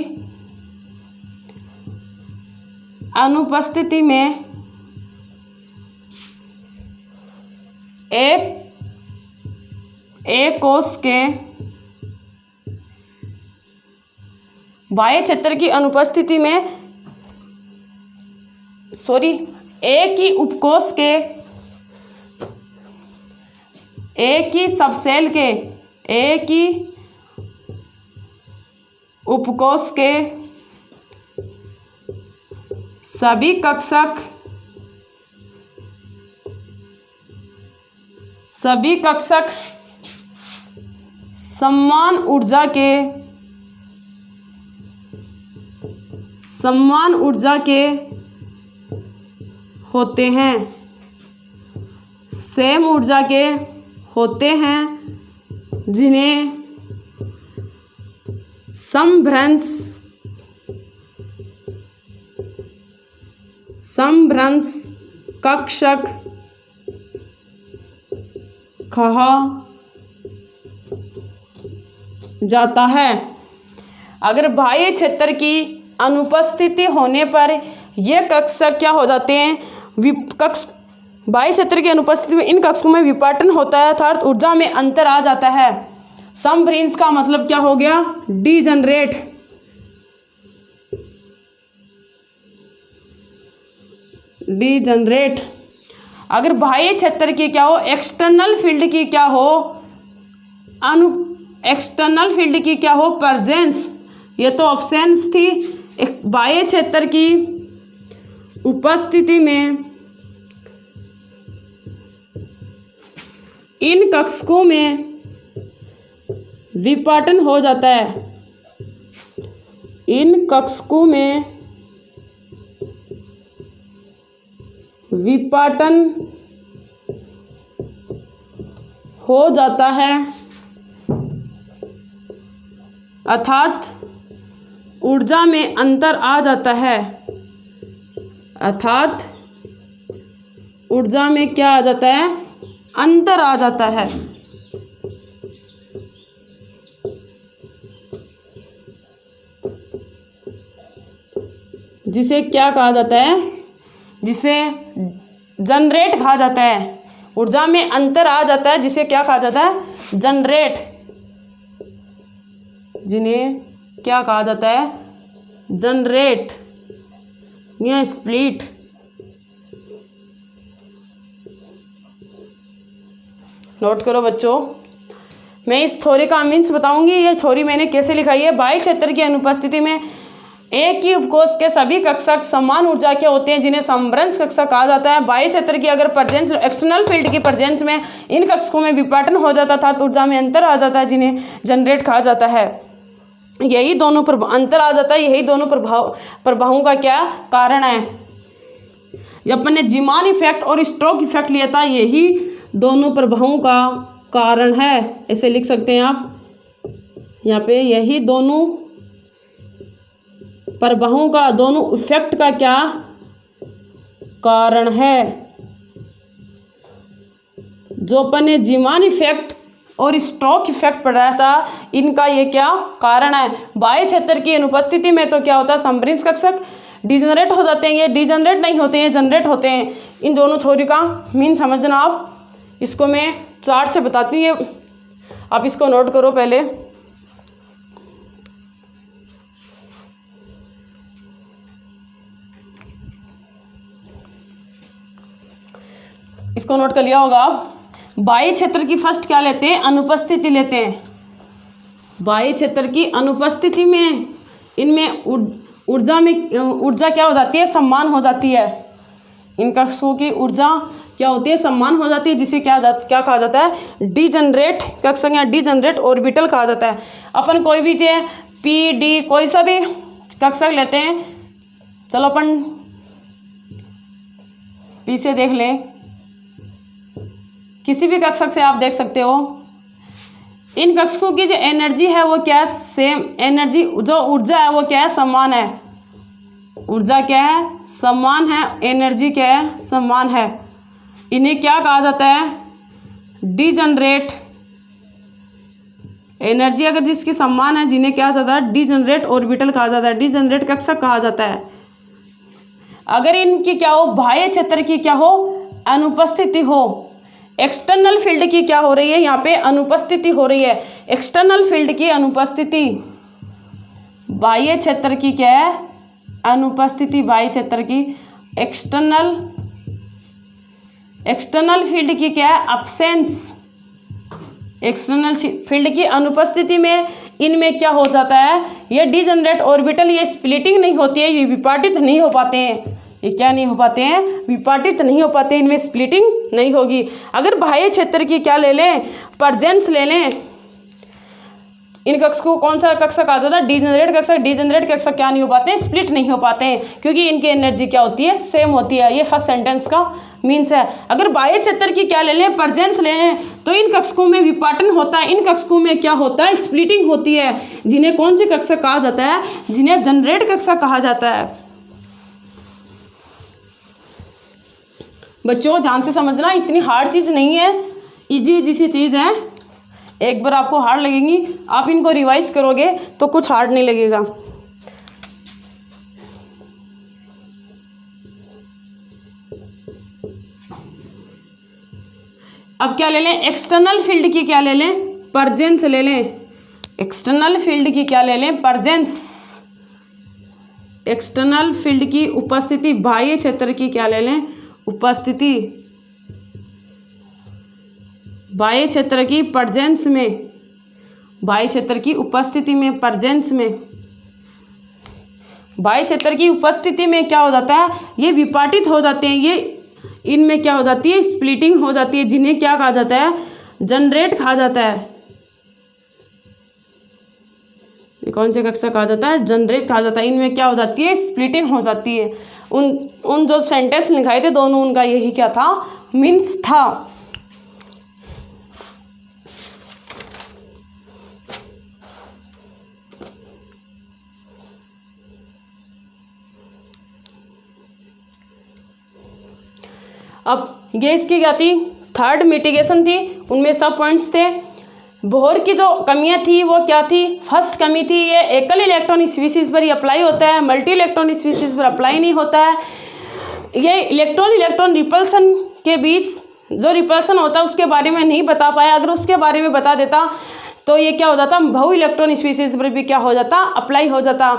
अनुपस्थिति में एक कोष के बाह्य क्षेत्र की अनुपस्थिति में एक ही उपकोष के एक ही सबसेल के एक ही उपकोष के सभी कक्षक समान ऊर्जा के होते हैं, सेम ऊर्जा के होते हैं, जिन्हें समभ्रंश कक्षक कहा जाता है। अगर बाह्य क्षेत्र की अनुपस्थिति होने पर ये कक्षक क्या हो जाते हैं? बाह्य क्षेत्र की अनुपस्थिति में इन कक्षकों में विपाटन होता है, अर्थात ऊर्जा में अंतर आ जाता है। समभ्रंश का मतलब क्या हो गया? डीजनरेट। अगर बाह्य क्षेत्र की क्या हो? एक्सटर्नल फील्ड की क्या हो? एक्सटर्नल फील्ड की क्या हो? प्रेजेंस। ये तो ऑप्शंस थी। बाह्य क्षेत्र की उपस्थिति में इन कक्षकों में विपाटन हो जाता है। इन कक्षकों में विपाटन हो जाता है, अर्थात ऊर्जा में अंतर आ जाता है। अर्थात ऊर्जा में क्या आ जाता है? अंतर आ जाता है। जिसे क्या कहा जाता है? जिसे जनरेट कहा जाता है। ऊर्जा में अंतर आ जाता है, जिसे क्या कहा जाता है? जनरेट। जिन्हें क्या कहा जाता है? जनरेट या स्प्लिट। नोट करो बच्चों, मैं इस थ्योरी का मीन्स बताऊंगी। ये थ्योरी मैंने कैसे लिखाई है। बाह्य क्षेत्र की अनुपस्थिति में एक ही उपकोष के सभी कक्षक समान ऊर्जा के होते हैं, जिन्हें समभ्रंश कक्षक कहा जाता है। बाह्य क्षेत्र की अगर प्रेजेंस, एक्सटर्नल फील्ड की प्रेजेंस में इन कक्षकों में विपाटन हो जाता था तो ऊर्जा में अंतर आ जाता है, जिन्हें जनरेट कहा जाता है। यही दोनों अंतर आ जाता है, यही दोनों प्रभावों का क्या कारण है। अपन ने जीमान इफेक्ट और स्ट्रोक इफेक्ट लिया था, यही दोनों प्रभावों का कारण है। ऐसे लिख सकते हैं आप यहाँ पे, यही दोनों प्रभावों का, दोनों इफेक्ट का क्या कारण है। जो अपन ने जीमान इफेक्ट और स्ट्रोक इफेक्ट पढ़ा था, इनका ये क्या कारण है। बाह्य क्षेत्र की अनुपस्थिति में तो क्या होता है, समभ्रंश कक्षक डिजनरेट हो जाते हैं, ये डिजनरेट नहीं होते हैं, जनरेट होते हैं। इन दोनों थ्योरी का मीन समझना आप। इसको मैं चार्ट से बताती हूँ, ये आप इसको नोट करो पहले। इसको नोट कर लिया होगा आप। बाह्य क्षेत्र की फर्स्ट क्या लेते हैं, अनुपस्थिति लेते हैं। बाह्य क्षेत्र की अनुपस्थिति में इनमें ऊर्जा क्या हो जाती है, समान हो जाती है। इन कक्षकों की ऊर्जा क्या होती है, समान हो जाती है, जिसे क्या कहा जाता है, डीजनरेट कक्षक या डीजनरेट ऑर्बिटल कहा जाता है। अपन कोई भी जे पी डी कोई सा भी कक्षक लेते हैं, चलो अपन पी से देख लें, किसी भी कक्षक से आप देख सकते हो। इन कक्षकों की जो एनर्जी है वो क्या है, सेम एनर्जी, जो ऊर्जा है वो क्या है, समान है। ऊर्जा क्या है, समान है। एनर्जी क्या है, समान है। इन्हें क्या कहा जाता है, डीजनरेट। एनर्जी अगर जिसकी समान है, जिन्हें क्या जाता है, डीजनरेट ऑर्बिटल कहा जाता है, डीजनरेट कक्षक कहा जाता है। अगर इनकी क्या हो, बाह्य क्षेत्र की क्या हो, अनुपस्थिति हो। एक्सटर्नल फील्ड की क्या हो रही है, यहाँ पे अनुपस्थिति हो रही है। एक्सटर्नल फील्ड की अनुपस्थिति, बाह्य क्षेत्र की क्या है, अनुपस्थिति। बाह्य क्षेत्र की एक्सटर्नल फील्ड की क्या है, अब्सेंस। एक्सटर्नल फील्ड की अनुपस्थिति में इनमें क्या हो जाता है, ये डीजनरेट ऑर्बिटल, ये स्प्लिटिंग नहीं होती है, ये विपाटित नहीं हो पाते हैं। ये क्या नहीं हो पाते हैं, विपाटित नहीं हो पाते, इनमें स्प्लिटिंग नहीं होगी। अगर बाह्य क्षेत्र की क्या ले लें, प्रेजेंस ले लें, इन कक्षक को कौन सा कक्षक कहा जाता है, डीजनरेट कक्षक। डीजनरेट कक्षक क्या नहीं हो पाते हैं, स्प्लिट नहीं हो पाते हैं, क्योंकि इनकी एनर्जी क्या होती है, सेम होती है। ये फर्स्ट सेंटेंस का मीन्स है। अगर बाह्य क्षेत्र की क्या ले लें, प्रेजेंस ले लें, तो इन कक्षकों में विपाटन होता है, इन कक्षकों में क्या होता है, स्प्लिटिंग होती है, जिन्हें कौन से कक्षक कहा जाता है, जिन्हें जनरेट कक्षक कहा जाता है। बच्चों ध्यान से समझना, इतनी हार्ड चीज़ नहीं है, इजी सी चीज़ है। एक बार आपको हार्ड लगेंगी, आप इनको रिवाइज करोगे तो कुछ हार्ड नहीं लगेगा। अब क्या ले लें, एक्सटर्नल फील्ड की क्या ले लें, प्रेजेंस ले लें। एक्सटर्नल फील्ड की क्या ले लें, प्रेजेंस। एक्सटर्नल फील्ड की उपस्थिति, बाह्य क्षेत्र की क्या ले लें, उपस्थिति। बाह्य क्षेत्र की प्रेजेंस में, बाह्य क्षेत्र की उपस्थिति में, प्रेजेंस में, बाह्य क्षेत्र की उपस्थिति में क्या हो जाता है, ये विपाटित हो जाते हैं, ये इनमें क्या हो जाती है, स्प्लिटिंग हो जाती है, जिन्हें क्या कहा जाता है, जनरेट कहा जाता है। ये कौन से कक्षक कहा जाता है, जनरेट कहा जाता है। इनमें क्या हो जाती है, स्प्लिटिंग हो जाती है। उन जो सेंटेंस लिखाए थे दोनों, उनका यही क्या था, मीन्स था। अब ये इसकी क्या थी, थर्ड मिटिगेशन थी, उनमें सब पॉइंट्स थे। बोहर की जो कमियां थी वो क्या थी, फर्स्ट कमी थी ये एकल इलेक्ट्रॉन स्पीशीज पर ही अप्लाई होता है, मल्टी इलेक्ट्रॉन स्पीशीज पर अप्लाई नहीं होता है। ये इलेक्ट्रॉन रिपल्सन के बीच जो रिपल्सन होता है उसके बारे में नहीं बता पाया। अगर उसके बारे में बता देता तो ये क्या हो जाता, बहु इलेक्ट्रॉन स्पीशीज पर भी क्या हो जाता, अप्लाई हो जाता।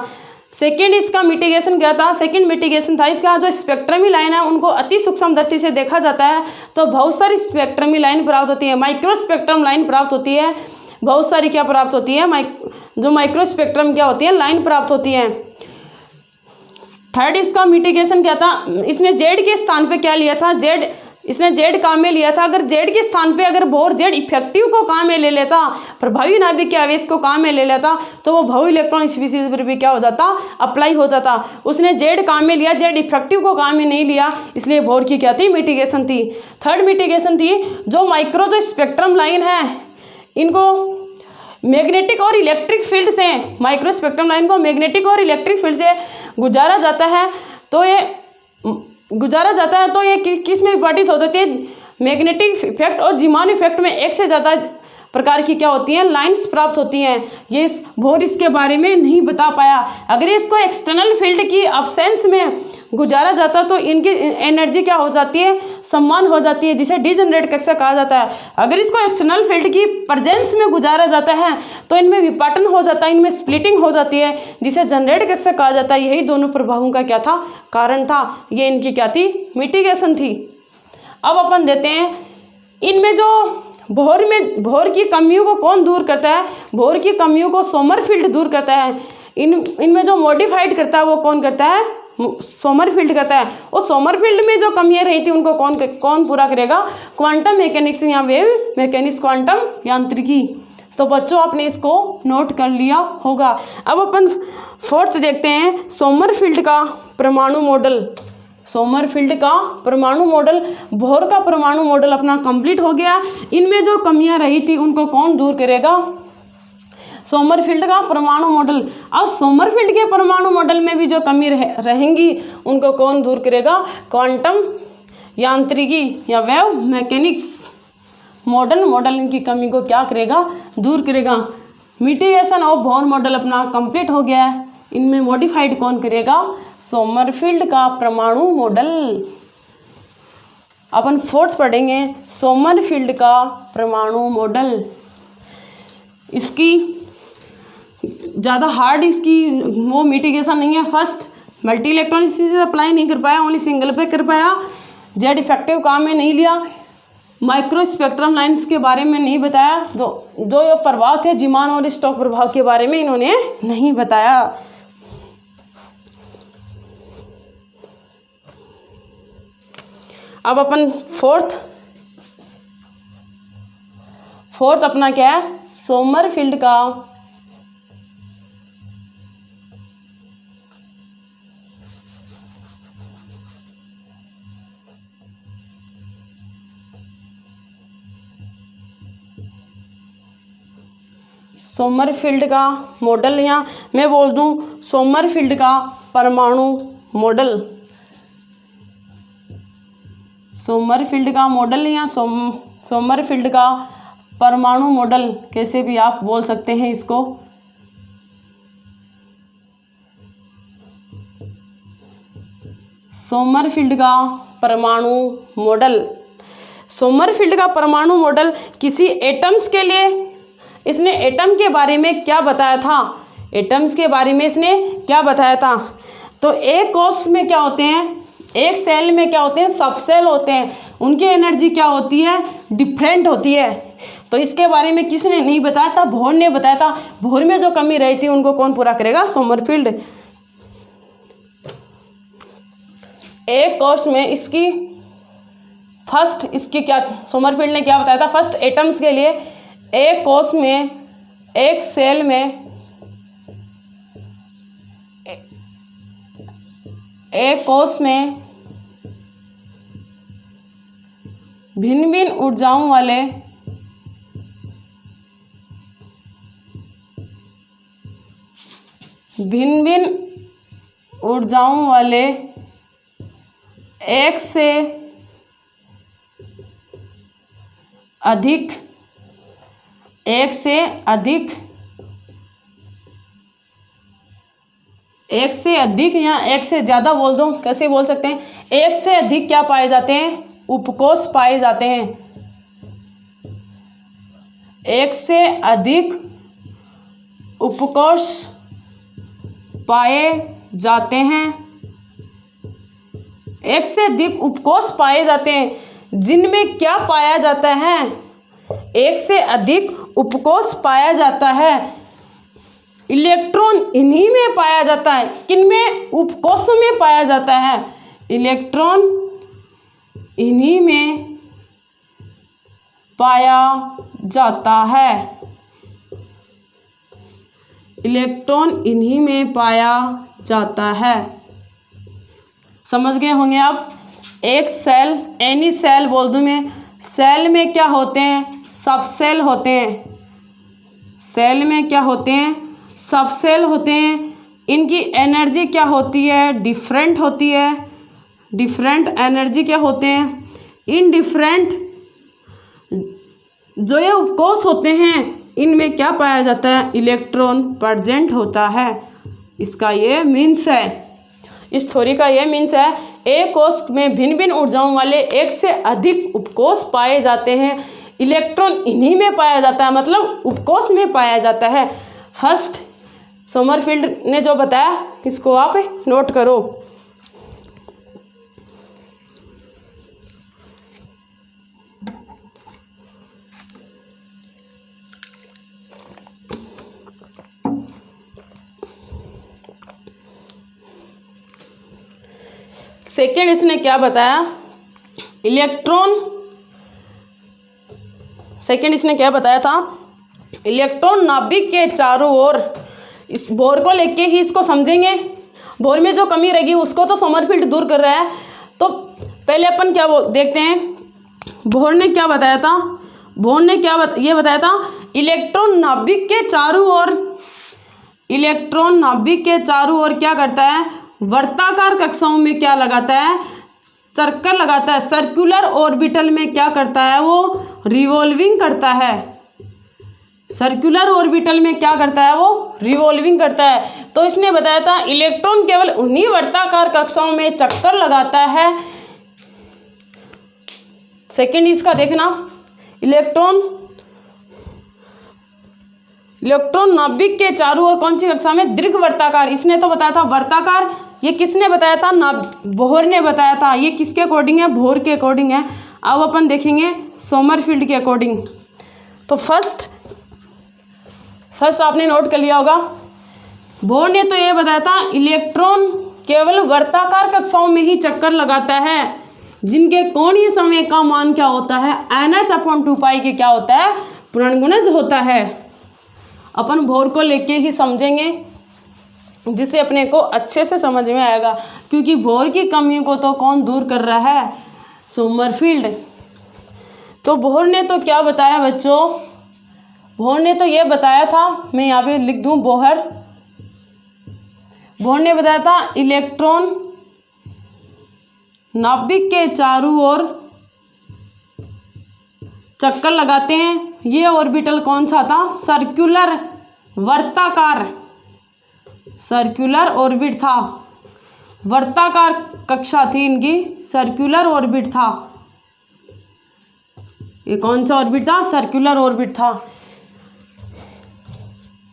सेकेंड इसका मिटिगेशन क्या था, सेकेंड मिटिगेशन था इसका जो स्पेक्ट्रमी लाइन है उनको अति सूक्ष्मदर्शी से देखा जाता है तो बहुत सारी स्पेक्ट्रमी लाइन प्राप्त होती है, माइक्रो स्पेक्ट्रम लाइन प्राप्त होती है, बहुत सारी क्या प्राप्त होती है, जो माइक्रो स्पेक्ट्रम क्या होती है, लाइन प्राप्त होती है। थर्ड इसका मिटिगेशन क्या था, इसने जेड के स्थान पे क्या लिया था, इसने जेड काम में लिया था। अगर जेड के स्थान पे अगर बोर जेड इफेक्टिव को काम में ले लेता, प्रभावी नाभिक के आवेश को काम में ले लेता, तो वो बहु इलेक्ट्रॉन स्पीशीज पर भी क्या हो जाता, अप्लाई हो जाता। उसने जेड काम में लिया, जेड इफेक्टिव को काम में नहीं लिया, इसलिए बोर की क्या थी, मिटिगेशन थी। थर्ड मिटिगेशन थी जो माइक्रो जो स्पेक्ट्रम लाइन है इनको मैग्नेटिक और इलेक्ट्रिक फील्ड से, माइक्रो स्पेक्ट्रम लाइन को मैग्नेटिक और इलेक्ट्रिक फील्ड से गुजारा जाता है तो ये किस में विभाजित हो जाती है, मैग्नेटिक इफेक्ट और जीमान इफेक्ट में एक से ज़्यादा प्रकार की क्या होती हैं, लाइंस प्राप्त होती हैं। ये बोर इसके बारे में नहीं बता पाया। अगर इसको एक्सटर्नल फील्ड की अब्सेंस में गुजारा जाता तो इनकी एनर्जी क्या हो जाती है, समान हो जाती है, जिसे डिजनरेट कक्षा कहा जाता है। अगर इसको एक्सटर्नल फील्ड की प्रेजेंस में गुजारा जाता है तो इनमें विपाटन हो जाता है, इनमें स्प्लिटिंग हो जाती है, जिसे जनरेट कक्षा कहा जाता है। यही दोनों प्रभावों का क्या था, कारण था। ये इनकी क्या थी, मिटिगेशन थी। अब अपन देते हैं इनमें जो बोर की कमियों को कौन दूर करता है, बोर की कमियों को सोमरफील्ड दूर करता है। इनमें जो मॉडिफाइड करता है वो कौन करता है, सोमरफील्ड करता है। और सोमरफील्ड में जो कमियां रही थी उनको कौन पूरा करेगा, क्वांटम मैकेनिक्स या वेव मैकेनिक्स, क्वांटम यांत्रिकी। तो बच्चों आपने इसको नोट कर लिया होगा। अब अपन फोर्थ देखते हैं, सोमरफील्ड का परमाणु मॉडल। सोमरफील्ड का परमाणु मॉडल, बोर का परमाणु मॉडल अपना कंप्लीट हो गया। इनमें जो कमियां रही थी उनको कौन दूर करेगा, सोमरफील्ड का परमाणु मॉडल। अब सोमरफील्ड के परमाणु मॉडल में भी जो कमी रहेंगी उनको कौन दूर करेगा, क्वांटम यांत्रिकी या वेव मैकेनिक्स मॉडल इनकी कमी को क्या करेगा, दूर करेगा। मिटिगेशन ऑफ बोर मॉडल अपना कंप्लीट हो गया है। इनमें मॉडिफाइड कौन करेगा, सोमरफील्ड का परमाणु मॉडल। अपन फोर्थ पढ़ेंगे, सोमरफील्ड का परमाणु मॉडल। इसकी ज़्यादा हार्ड इसकी वो मिटिगेशन नहीं है। First multi electron species apply नहीं कर पाया, ओनली सिंगल पे कर पाया। जेड इफेक्टिव काम में नहीं लिया, माइक्रो स्पेक्ट्रम लाइन्स के बारे में नहीं बताया, जो ये प्रभाव थे जीमान और स्टोक प्रभाव के बारे में इन्होंने नहीं बताया। अब अपन फोर्थ अपना क्या है, सोमरफील्ड का सोमरफील्ड का मॉडल, या मैं बोल दूं सोमरफील्ड का परमाणु मॉडल। सोमरफील्ड का मॉडल या सोमरफील्ड का परमाणु मॉडल, कैसे भी आप बोल सकते हैं इसको। सोमरफील्ड का परमाणु मॉडल, सोमरफील्ड का परमाणु मॉडल किसी एटम्स के लिए, इसने एटम के बारे में क्या बताया था, एटम्स के बारे में इसने क्या बताया था। तो एक कोश में क्या होते हैं, एक सेल में क्या होते हैं, सब सेल होते हैं, उनकी एनर्जी क्या होती है, डिफरेंट होती है। तो इसके बारे में किसने नहीं बताया था, बोर ने बताया था। बोर में जो कमी रही थी उनको कौन पूरा करेगा, सोमरफील्ड। एक कोश में इसकी फर्स्ट, इसकी क्या सोमरफील्ड ने क्या बताया था, फर्स्ट एटम्स के लिए एक कोश में, एक सेल में, एक कोश में भिन्न भिन्न ऊर्जाओं वाले एक से अधिक या एक से ज़्यादा बोल दो, कैसे बोल सकते हैं, एक से अधिक क्या पाए जाते हैं, उपकोष पाए जाते हैं। एक से अधिक उपकोष पाए जाते हैं। एक से अधिक उपकोष पाए जाते हैं जिनमें क्या पाया जाता है? एक से अधिक उपकोष पाया जाता है। इलेक्ट्रॉन इन्हीं में पाया जाता है। किनमें? उपकोषों में पाया जाता है। इलेक्ट्रॉन इन्हीं में पाया जाता है। इलेक्ट्रॉन इन्हीं में पाया जाता है। समझ गए होंगे आप? एक सेल, एनी सेल बोल दूं मैं, सेल में क्या होते हैं? सब सेल होते हैं। सेल में क्या होते हैं? सब सेल होते हैं। इनकी एनर्जी क्या होती है? डिफरेंट होती है। डिफरेंट एनर्जी क्या होते हैं? इन डिफरेंट जो ये उपकोष होते हैं इनमें क्या पाया जाता है? इलेक्ट्रॉन प्रेजेंट होता है। इसका ये मीन्स है, इस थ्योरी का ये मीन्स है, एक कोष में भिन्न भिन्न ऊर्जाओं वाले एक से अधिक उपकोष पाए जाते हैं। इलेक्ट्रॉन इन्हीं में पाया जाता है, मतलब उपकोष में पाया जाता है। फर्स्ट सोमरफील्ड ने जो बताया इसको आप नोट करो। सेकेंड इसने क्या बताया? इलेक्ट्रॉन, सेकेंड इसने क्या बताया था? इलेक्ट्रॉन नाभिक के चारों ओर, इस बोर को लेके ही इसको समझेंगे। बोर में जो कमी रहेगी उसको तो सोमरफील्ड दूर कर रहा है। तो पहले अपन क्या देखते हैं, बोर ने क्या बताया था? बोर ने क्या ये बताया था, इलेक्ट्रॉन नाभिक के चारों ओर, इलेक्ट्रॉन नाभिक के चारों ओर क्या करता है? वर्ताकार कक्षाओं में क्या लगाता है? सर्कल लगाता है। सर्कुलर ऑर्बिटल में क्या करता है? वो रिवॉल्विंग करता है। सर्कुलर ऑर्बिटल में क्या करता है? वो रिवॉल्विंग करता है। तो इसने बताया था इलेक्ट्रॉन केवल उन्हीं वर्ताकार कक्षाओं में चक्कर लगाता है। सेकेंड इसका देखना, इलेक्ट्रॉन नाभिक के चारों ओर कौन सी कक्षा में? दीर्घ वर्ताकार। इसने तो बताया था वर्ताकार, ये किसने बताया था? बोहर ने बताया था। ये किसके अकॉर्डिंग है? बोहर के अकॉर्डिंग है। अब अपन देखेंगे सोमरफील्ड के अकॉर्डिंग। तो फर्स्ट आपने नोट कर लिया होगा, बोहर ने तो ये बताया था इलेक्ट्रॉन केवल वर्ताकार कक्षाओं में ही चक्कर लगाता है जिनके कोणीय समय का मान क्या होता है? NH/2π के क्या होता है? पुनर्गुणज होता है। अपन बोहर को लेके ही समझेंगे जिससे अपने को अच्छे से समझ में आएगा, क्योंकि बोहर की कमियों को तो कौन दूर कर रहा है? सोमरफील्ड। तो बोहर ने तो क्या बताया बच्चों? बोहर ने तो ये बताया था, मैं यहाँ पे लिख दूँ बोहर ने बताया था इलेक्ट्रॉन नाभिक के चारों ओर चक्कर लगाते हैं। ये ऑर्बिटल कौन सा था? सर्कुलर, वर्ताकार, सर्कुलर ऑर्बिट था। वर्ताकार कक्षा थी इनकी, सर्कुलर ऑर्बिट था। ये कौन सा ऑर्बिट था? सर्कुलर ऑर्बिट था।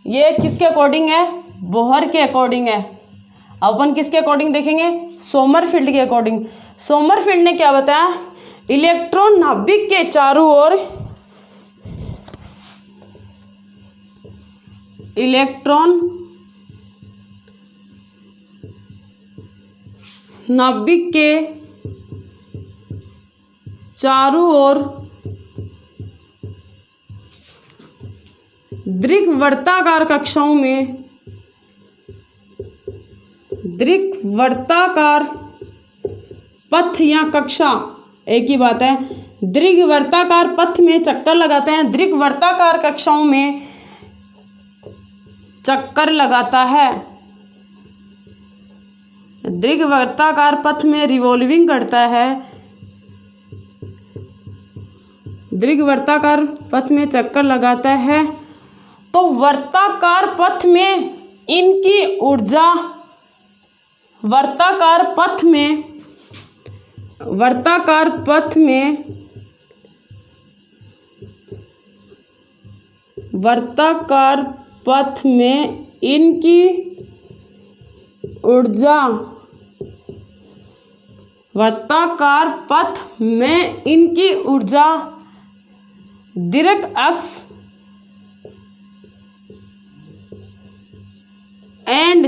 ये किसके अकॉर्डिंग है? बोहर के अकॉर्डिंग है। अपन किसके अकॉर्डिंग देखेंगे? सोमरफील्ड के अकॉर्डिंग। सोमरफील्ड ने क्या बताया? इलेक्ट्रॉन नाभिक के चारों ओर, इलेक्ट्रॉन नाभिक के चारों ओर दीर्घ वर्ताकार कक्षाओं में, दीर्घ वर्ताकार पथ या कक्षा एक ही बात है, दीर्घ वर्ताकार पथ में चक्कर लगाते हैं। दीर्घ वर्ताकार कक्षाओं में चक्कर लगाता है। दीर्घ वर्ताकार पथ में रिवॉल्विंग करता है। दीर्घ वर्ताकार पथ में चक्कर लगाता है। तो वर्ताकार पथ में इनकी ऊर्जा, वर्ताकार पथ में इनकी ऊर्जा वर्ताकार पथ में इनकी ऊर्जा दीर्घ अक्ष एंड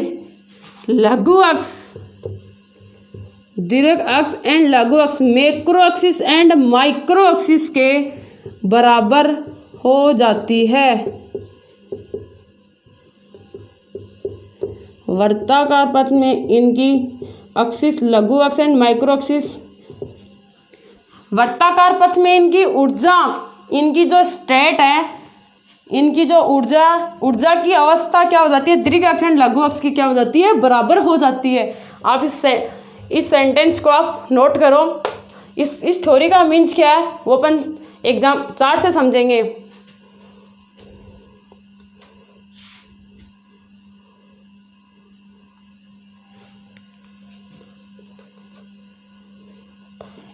लघु अक्ष, दीर्घ अक्ष एंड लघु अक्ष, macro axis and micro axis के बराबर हो जाती है। वर्ताकार पथ में इनकी एक्सिस लघु अक्ष एंड माइक्रो एक्सिस, वर्ताकार पथ में इनकी ऊर्जा, इनकी जो स्टेट है, इनकी जो ऊर्जा की अवस्था क्या हो जाती है, दीर्घ अक्ष एंड लघु अक्ष की क्या हो जाती है, बराबर हो जाती है। आप इस सेंटेंस को आप नोट करो। इस थ्योरी का मीन्स क्या है वो अपन एग्जाम चार्ट से समझेंगे।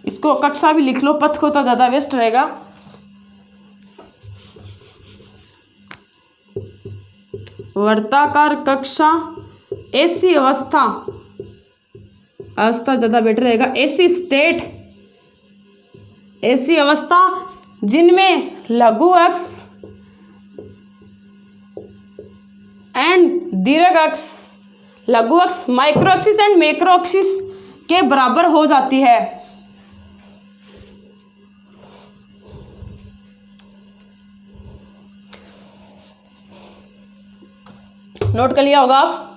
इसको कक्षा भी लिख लो, पथ को तो ज़्यादा वेस्ट रहेगा। वर्ताकार कक्षा ऐसी अवस्था ज़्यादा बेटर रहेगा। ऐसी स्टेट, ऐसी अवस्था जिनमें लघु अक्ष एंड दीर्घ अक्ष, लघु अक्ष micro axis and macro axis के बराबर हो जाती है। नोट कर लिया होगा आप।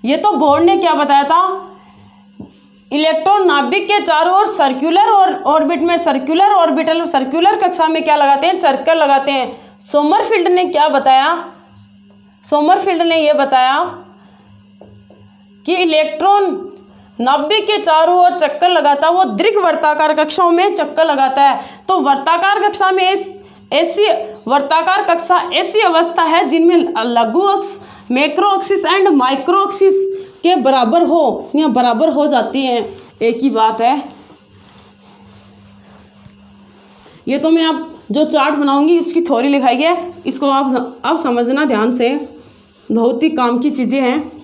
ये तो बोर्ड ने क्या बताया था, इलेक्ट्रॉन नाभिक के चारों ओर सर्कुलर और ऑर्बिट में सर्कुलर ऑर्बिटल, सर्कुलर कक्षा में क्या लगाते हैं, सर्कल लगाते हैं। सोमरफील्ड ने क्या बताया, सोमरफील्ड ने यह बताया कि इलेक्ट्रॉन नाभिक के चारों ओर चक्कर लगाता है, वो दीर्घ वर्ताकार कक्षाओं में चक्कर लगाता है। तो वर्ताकार कक्षा में ऐसी वर्ताकार कक्षा ऐसी अवस्था है जिनमें लघु अक्ष, macro axis and micro axis के बराबर हो या बराबर हो जाती हैं, एक ही बात है। ये तो मैं आप जो चार्ट बनाऊंगी उसकी थ्योरी लिखाई है, इसको आप समझना ध्यान से, बहुत ही काम की चीज़ें हैं।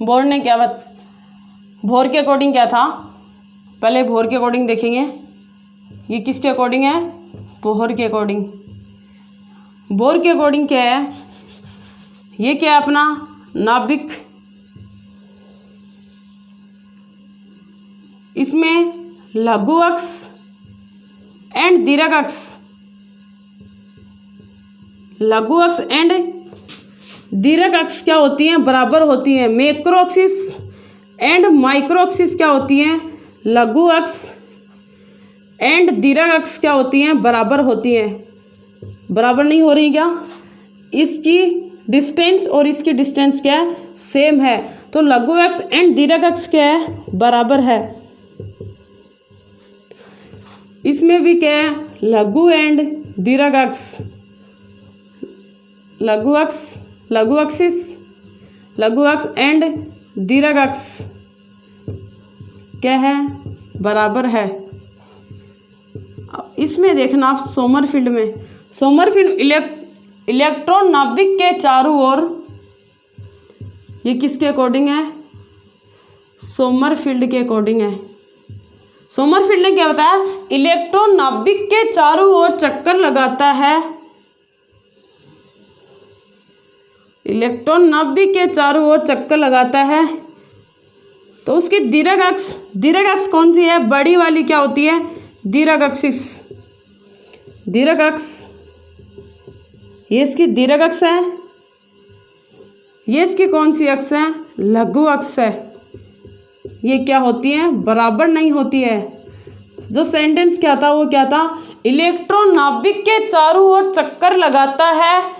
बोर्ड ने क्या भोर के अकॉर्डिंग क्या था, पहले भोर के अकॉर्डिंग देखेंगे। ये किसके अकॉर्डिंग है, बोहर के अकॉर्डिंग। बोर के अकॉर्डिंग क्या है, ये क्या है अपना नाभिक, इसमें लघु अक्ष एंड दीर्घ अक्ष, लघु अक्ष एंड दीर्घ अक्ष क्या होती हैं, बराबर होती हैं। Macro axis and micro axis क्या होती हैं, लघु अक्ष एंड दीर्घ अक्ष क्या होती हैं, बराबर होती हैं। बराबर नहीं हो रही क्या, इसकी डिस्टेंस और इसकी डिस्टेंस क्या है, सेम है। तो लघु अक्ष एंड दीर्घ अक्ष क्या है, बराबर है। इसमें भी क्या है, लघु एंड दीर्घ अक्ष, लघु अक्ष, लघु एक्सिस, लघु अक्ष एंड दीर्घ अक्ष क्या है, बराबर है। इसमें देखना आप सोमरफील्ड में, सोमरफील्ड इलेक्ट्रॉन नाभिक के चारों ओर, ये किसके अकॉर्डिंग है, सोमरफील्ड के अकॉर्डिंग है। सोमरफील्ड ने क्या बताया, इलेक्ट्रॉन नाभिक के चारों ओर चक्कर लगाता है, इलेक्ट्रॉन नाभिक के चारों ओर चक्कर लगाता है। तो उसकी दीर्घ अक्ष कौन सी है, बड़ी वाली क्या होती है, दीर्घ एक्सिस, दीर्घ अक्ष, ये इसकी दीर्घ अक्ष है। ये इसकी कौन सी अक्ष है, लघु अक्ष है। ये क्या होती है, बराबर नहीं होती है। जो सेंटेंस क्या था वो क्या था, इलेक्ट्रॉन नाभिक के चारों ओर चक्कर लगाता है।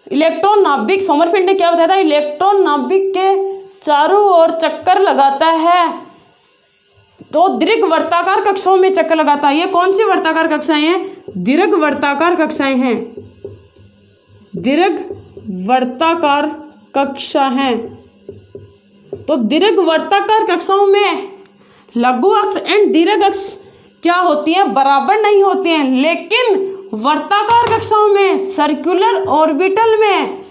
इलेक्ट्रॉन नाभिक, सोमरफील्ड ने क्या बताया था, इलेक्ट्रॉन नाभिक के चारों ओर चक्कर लगाता है। तो दीर्घ वर्ताकार कक्षाओं में चक्कर लगाता है। ये कौन सी वर्ताकार कक्षाएं हैं? दीर्घ वर्ताकार कक्षाएं हैं, दीर्घ वर्ताकार कक्षा हैं। तो दीर्घ वर्ताकार कक्षाओं में लघु अक्ष एंड दीर्घ अक्ष क्या होती है? बराबर नहीं होती हैं। लेकिन वर्ताकार कक्षाओं में सर्कुलर ऑर्बिटल में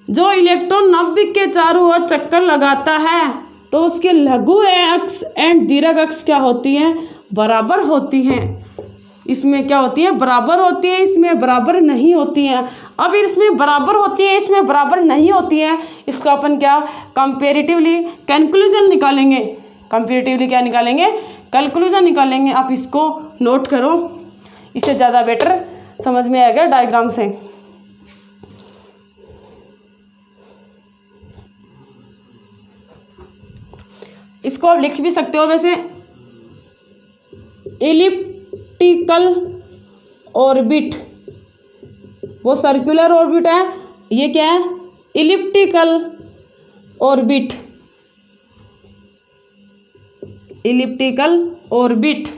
जो इलेक्ट्रॉन नाभिक के चारों ओर चक्कर लगाता है तो उसके लघु अक्ष एंड दीर्घ अक्ष क्या होती हैं? बराबर होती हैं। इसमें क्या होती है? बराबर होती है, इसमें बराबर नहीं होती हैं। अब इसमें बराबर होती है, इसमें बराबर नहीं होती है, इसको अपन क्या कंपेरेटिवली कंक्लूजन निकालेंगे। कंपेरेटिवली क्या निकालेंगे? कंक्लूजन निकालेंगे। आप इसको नोट करो, इससे ज़्यादा बेटर समझ में आएगा डायग्राम से। इसको आप लिख भी सकते हो वैसे, एलिप्टिकल ऑर्बिट, वो सर्कुलर ऑर्बिट है, ये क्या है? Elliptical orbit, elliptical orbit.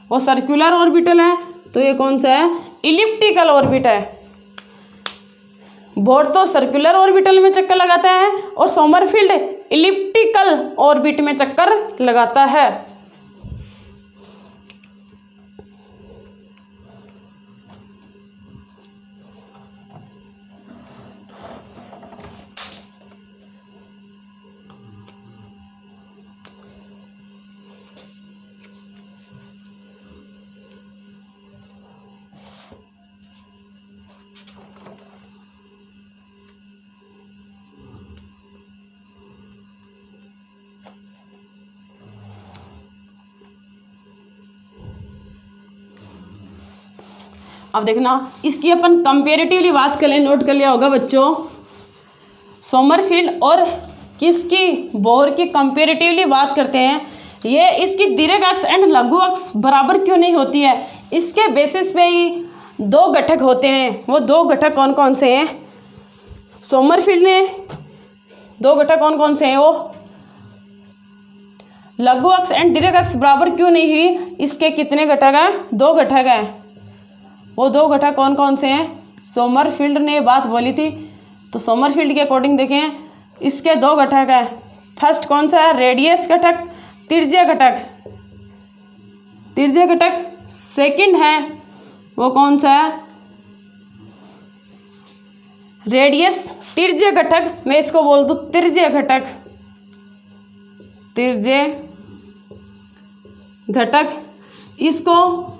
वो सर्कुलर ऑर्बिटल है तो ये कौन सा है? एलिप्टिकल ऑर्बिट है। बोर तो सर्कुलर ऑर्बिटल में चक्कर लगाता है और सोमरफील्ड एलिप्टिकल ऑर्बिट में चक्कर लगाता है। अब देखना, इसकी अपन कंपेरेटिवली बात कर लें, नोट कर लिया होगा बच्चों। सोमरफील्ड और किसकी? बोर की कंपेरेटिवली बात करते हैं। ये इसकी दीर्घ अक्ष एंड लघु अक्ष बराबर क्यों नहीं होती है? इसके बेसिस पे ही दो घटक होते हैं। वो दो घटक कौन कौन से हैं? सोमरफील्ड ने दो घटक कौन कौन से हैं? वो लघु अक्ष एंड दीर्घ अक्ष बराबर क्यों नहीं हुई? इसके कितने घटक हैं? दो घटक हैं। वो दो घटक कौन कौन से हैं? सोमरफील्ड ने बात बोली थी, तो सोमरफील्ड के अकॉर्डिंग देखें, इसके दो घटक है। फर्स्ट कौन सा है? रेडियस घटक, त्रिज्या घटक, त्रिज्या घटक। सेकंड है वो कौन सा है? रेडियस त्रिज्या घटक, मैं इसको बोल दूं त्रिज्या घटक, त्रिज्या घटक। इसको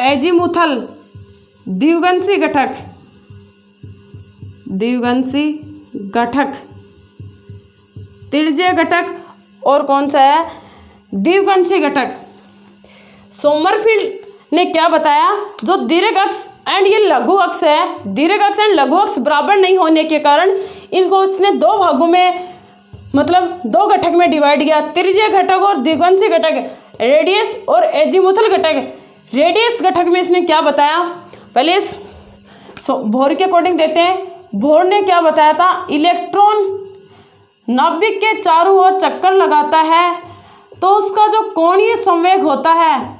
एजीमुथल द्विगंशी घटक, द्विगंशी घटक, त्रिज्या घटक और कौन सा है? द्विगंशी घटक। सोमरफील्ड ने क्या बताया? जो दीर्घ अक्ष एंड ये लघु अक्ष है, दीर्घ अक्ष एंड लघु अक्ष बराबर नहीं होने के कारण इनको उसने दो भागों में, मतलब दो घटक में डिवाइड किया, त्रिज्या घटक और द्विगंशी घटक, रेडियस और एजीमुथल घटक। रेडियस घटक में इसने क्या बताया? पहले इस बोर के अकॉर्डिंग देते हैं। बोर ने क्या बताया था? इलेक्ट्रॉन नाभिक के चारों ओर चक्कर लगाता है तो उसका जो कोणीय संवेग होता है,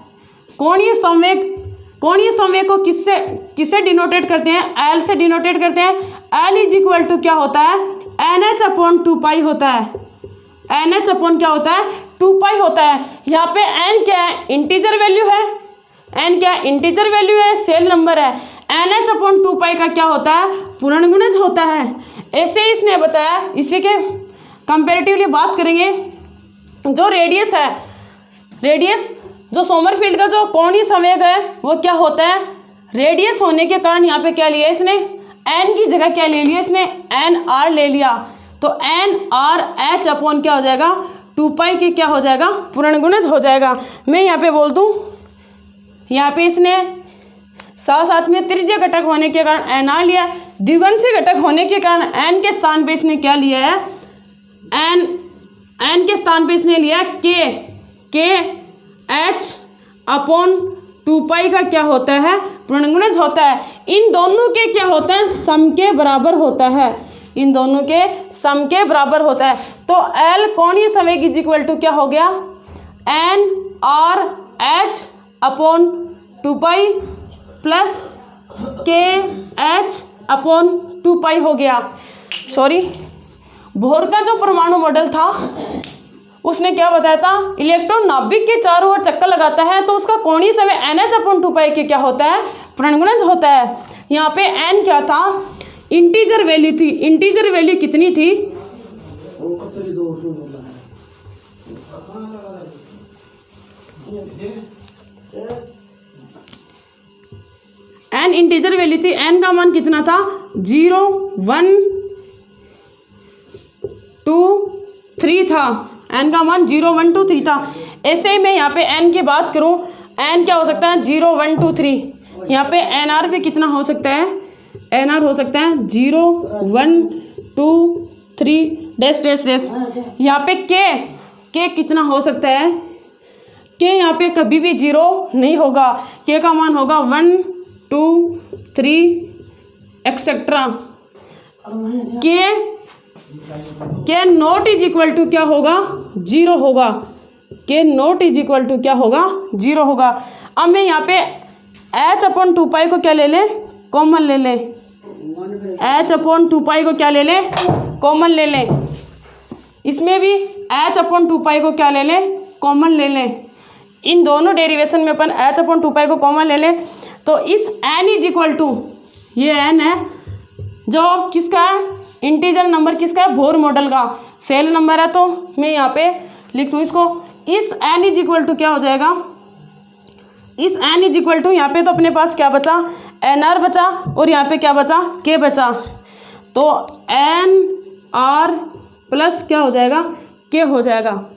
कोणीय संवेग को किससे डिनोटेट करते हैं? एल से डिनोटेट करते हैं। एल इज इक्वल टू क्या होता है? NH/2π होता है। NH/ क्या होता है? 2π होता है। यहाँ पे n क्या है? इंटीजर वैल्यू है। n क्या? इंटीजर वैल्यू है, सेल नंबर है। NH/2π का क्या होता है? पूर्णगुणज होता है। ऐसे ही इसने बताया। इसी के कंपेरेटिवली बात करेंगे, जो रेडियस है, रेडियस जो सोमरफील्ड का जो कोणीय संवेग है वो क्या होता है? रेडियस होने के कारण यहाँ पे क्या लिया इसने? n की जगह क्या ले लिया इसने? nr ले लिया। तो nRH/ क्या हो जाएगा? 2π के क्या हो जाएगा? पूर्णगुणज हो जाएगा। मैं यहाँ पे बोल दूँ, यहाँ पे इसने साथ में त्रिज्या घटक होने के कारण nr लिया, द्विगंशी घटक होने के कारण n के स्थान पे इसने क्या लिया है? n के स्थान पे इसने लिया k, h/2 2 पाई का क्या होता है, प्रणगुणज होता है। इन दोनों के क्या होता है, सम के बराबर होता है, इन दोनों के सम के बराबर होता है। तो L कोणीय संवेग इज इक्वल टू क्या हो गया, n r h upon 2 pi plus k h upon 2 पाई हो गया। सॉरी, बोहर का जो परमाणु मॉडल था उसने क्या बताया था, इलेक्ट्रॉन नाभिक के चारों ओर चक्कर लगाता है तो उसका कोणीय समय NH अपॉन 2 पाई के क्या होता है, प्रणगुणज होता है। यहाँ पे n क्या था, इंटीजर वैल्यू थी। इंटीजर वैल्यू कितनी थी, n इंटीजर वैल्यू थी। n का मान कितना था, 0 1 2 3 था। n का मान 0 1 2 3 था। ऐसे ही मैं यहाँ पे n की बात करूँ, n क्या हो सकता है, 0 1 2 3। यहाँ पे nr भी कितना हो सकता है, nr हो सकता है 0 1 2 3 डैश डैश डैश। यहाँ पे k कितना हो सकता है, k यहाँ पे कभी भी 0 नहीं होगा, k का मान होगा 1 2 3 एक्सेट्रा। के नॉट इज इक्वल टू क्या होगा, 0 होगा। के नॉट इज इक्वल टू क्या होगा, 0 होगा। अब मैं यहाँ पे h अपॉन 2 पाई को क्या ले लें, कॉमन ले लें। h अपॉन 2 पाई को क्या ले लें, कॉमन ले लें। इसमें भी h अपॉन 2 पाई को क्या ले लें, कॉमन ले लें। इन दोनों डेरिवेशन में अपन h अपॉन 2 पाई को कॉमन ले लें तो इस n इज इक्वल टू, ये n है जो किसका है, इंटीजर नंबर किसका है, बोहर मॉडल का सेल नंबर है। तो मैं यहाँ पे लिख दूँ इसको, इस n इज इक्वल टू क्या हो जाएगा, इस n इज इक्वल टू यहाँ पे तो अपने पास क्या बचा, nr बचा और यहाँ पे क्या बचा, k बचा। तो nr प्लस क्या हो जाएगा, k हो जाएगा।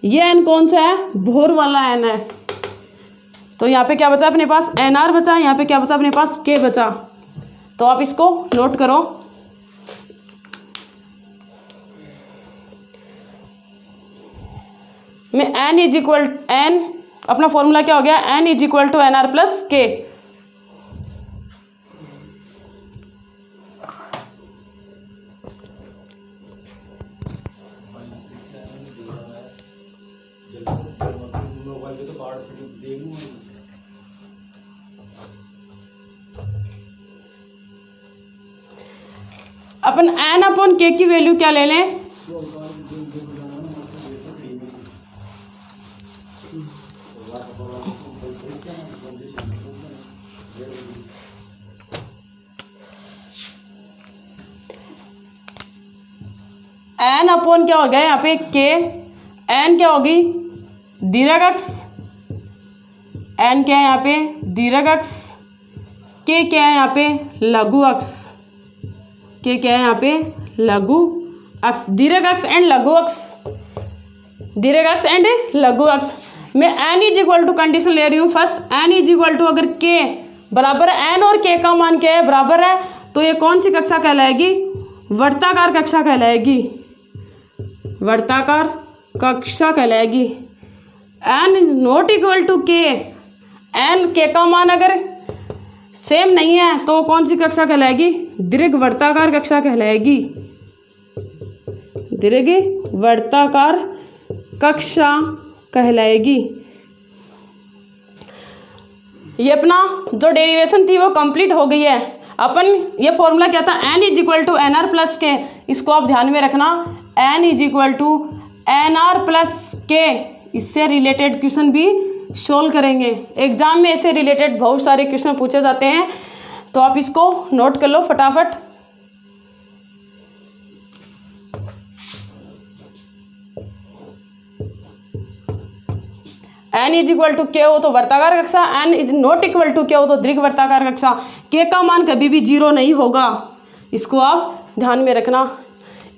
ये n कौन सा है, बोहर वाला n है। तो यहाँ पे क्या बचा अपने पास, nr बचा, यहाँ पे क्या बचा अपने पास, k बचा। तो आप इसको नोट करो। मैं n इज इक्वल n, अपना फॉर्मूला क्या हो गया, n is equal to nr प्लस k। अपन n अपॉन k की वैल्यू क्या ले लें, n अपॉन क्या हो गया यहाँ पे k, n क्या होगी, दीर्घ अक्ष, n क्या है यहाँ पे, दीर्घ अक्ष, k क्या है यहाँ पे, लघु अक्ष, k क्या है यहाँ पे, लघु अक्ष। दीर्घ अक्ष एंड लघु अक्ष, दीर्घ अक्ष एंड लघु अक्ष। मैं n is equal to condition ले रही हूँ first, n is equal to अगर k बराबर है, n और k का मान क्या है, बराबर है, तो ये कौन सी कक्षा कहलाएगी, वर्ताकार कक्षा कहलाएगी, वर्ताकार कक्षा कहलाएगी। n not equal to k, n k का मान अगर सेम नहीं है तो कौन सी कक्षा कहलाएगी, दीर्घ वर्ताकार कक्षा कहलाएगी, दीर्घ वर्ताकार कक्षा कहलाएगी। ये अपना जो डेरिवेशन थी वो कंप्लीट हो गई है। अपन ये फॉर्मूला क्या था, n is equal to n r plus k, इसको आप ध्यान में रखना, n is equal to n r plus k. इससे रिलेटेड क्वेश्चन भी सोल्व करेंगे, एग्जाम में ऐसे रिलेटेड बहुत सारे क्वेश्चन पूछे जाते हैं, तो आप इसको नोट कर लो फटाफट। n is equal to k हो तो वर्ताकार कक्षा, n is not equal to k हो तो दीर्घ वर्ताकार कक्षा। k का मान कभी भी 0 नहीं होगा, इसको आप ध्यान में रखना।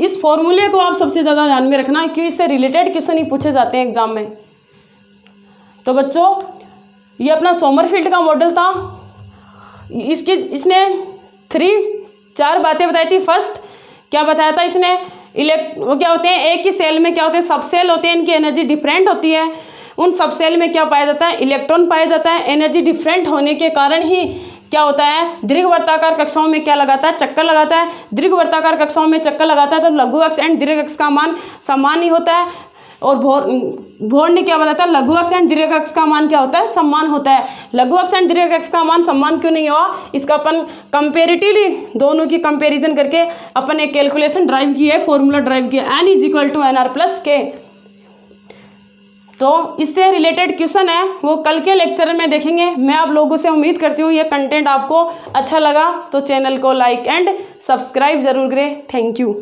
इस फॉर्मूले को आप सबसे ज़्यादा ध्यान में रखना क्योंकि इससे रिलेटेड क्वेश्चन ही पूछे जाते हैं एग्जाम में। तो बच्चों ये अपना सोमरफील्ड का मॉडल था, इसने 4 बातें बताई थी। फर्स्ट क्या बताया था इसने, वो क्या होते हैं, एक ही सेल में क्या होते हैं, सब सेल होते हैं, इनकी एनर्जी डिफरेंट होती है। उन सब सेल में क्या पाया जाता है, इलेक्ट्रॉन पाया जाता है। एनर्जी डिफरेंट होने के कारण ही क्या होता है, दीर्घवृत्ताकार कक्षाओं में क्या लगाता है, चक्कर लगाता है। दीर्घवृत्ताकार कक्षाओं में चक्कर लगाता है तो लघु अक्ष एंड दीर्घ अक्ष का मान समान ही होता है। और भोर ने क्या बताया था, लघु अक्ष एंड दीर्घ अक्ष का मान क्या होता है, समान होता है। लघु अक्ष एंड दीर्घ अक्ष का मान समान क्यों नहीं हुआ, इसका अपन कंपेरेटिवली दोनों की कंपैरिजन करके अपन एक कैलकुलेशन ड्राइव की है, फॉर्मूला ड्राइव किया, n is equal to NR+K। तो इससे रिलेटेड क्वेश्चन है वो कल के लेक्चर में देखेंगे। मैं आप लोगों से उम्मीद करती हूँ ये कंटेंट आपको अच्छा लगा तो चैनल को लाइक एंड सब्सक्राइब जरूर करें। Thank you.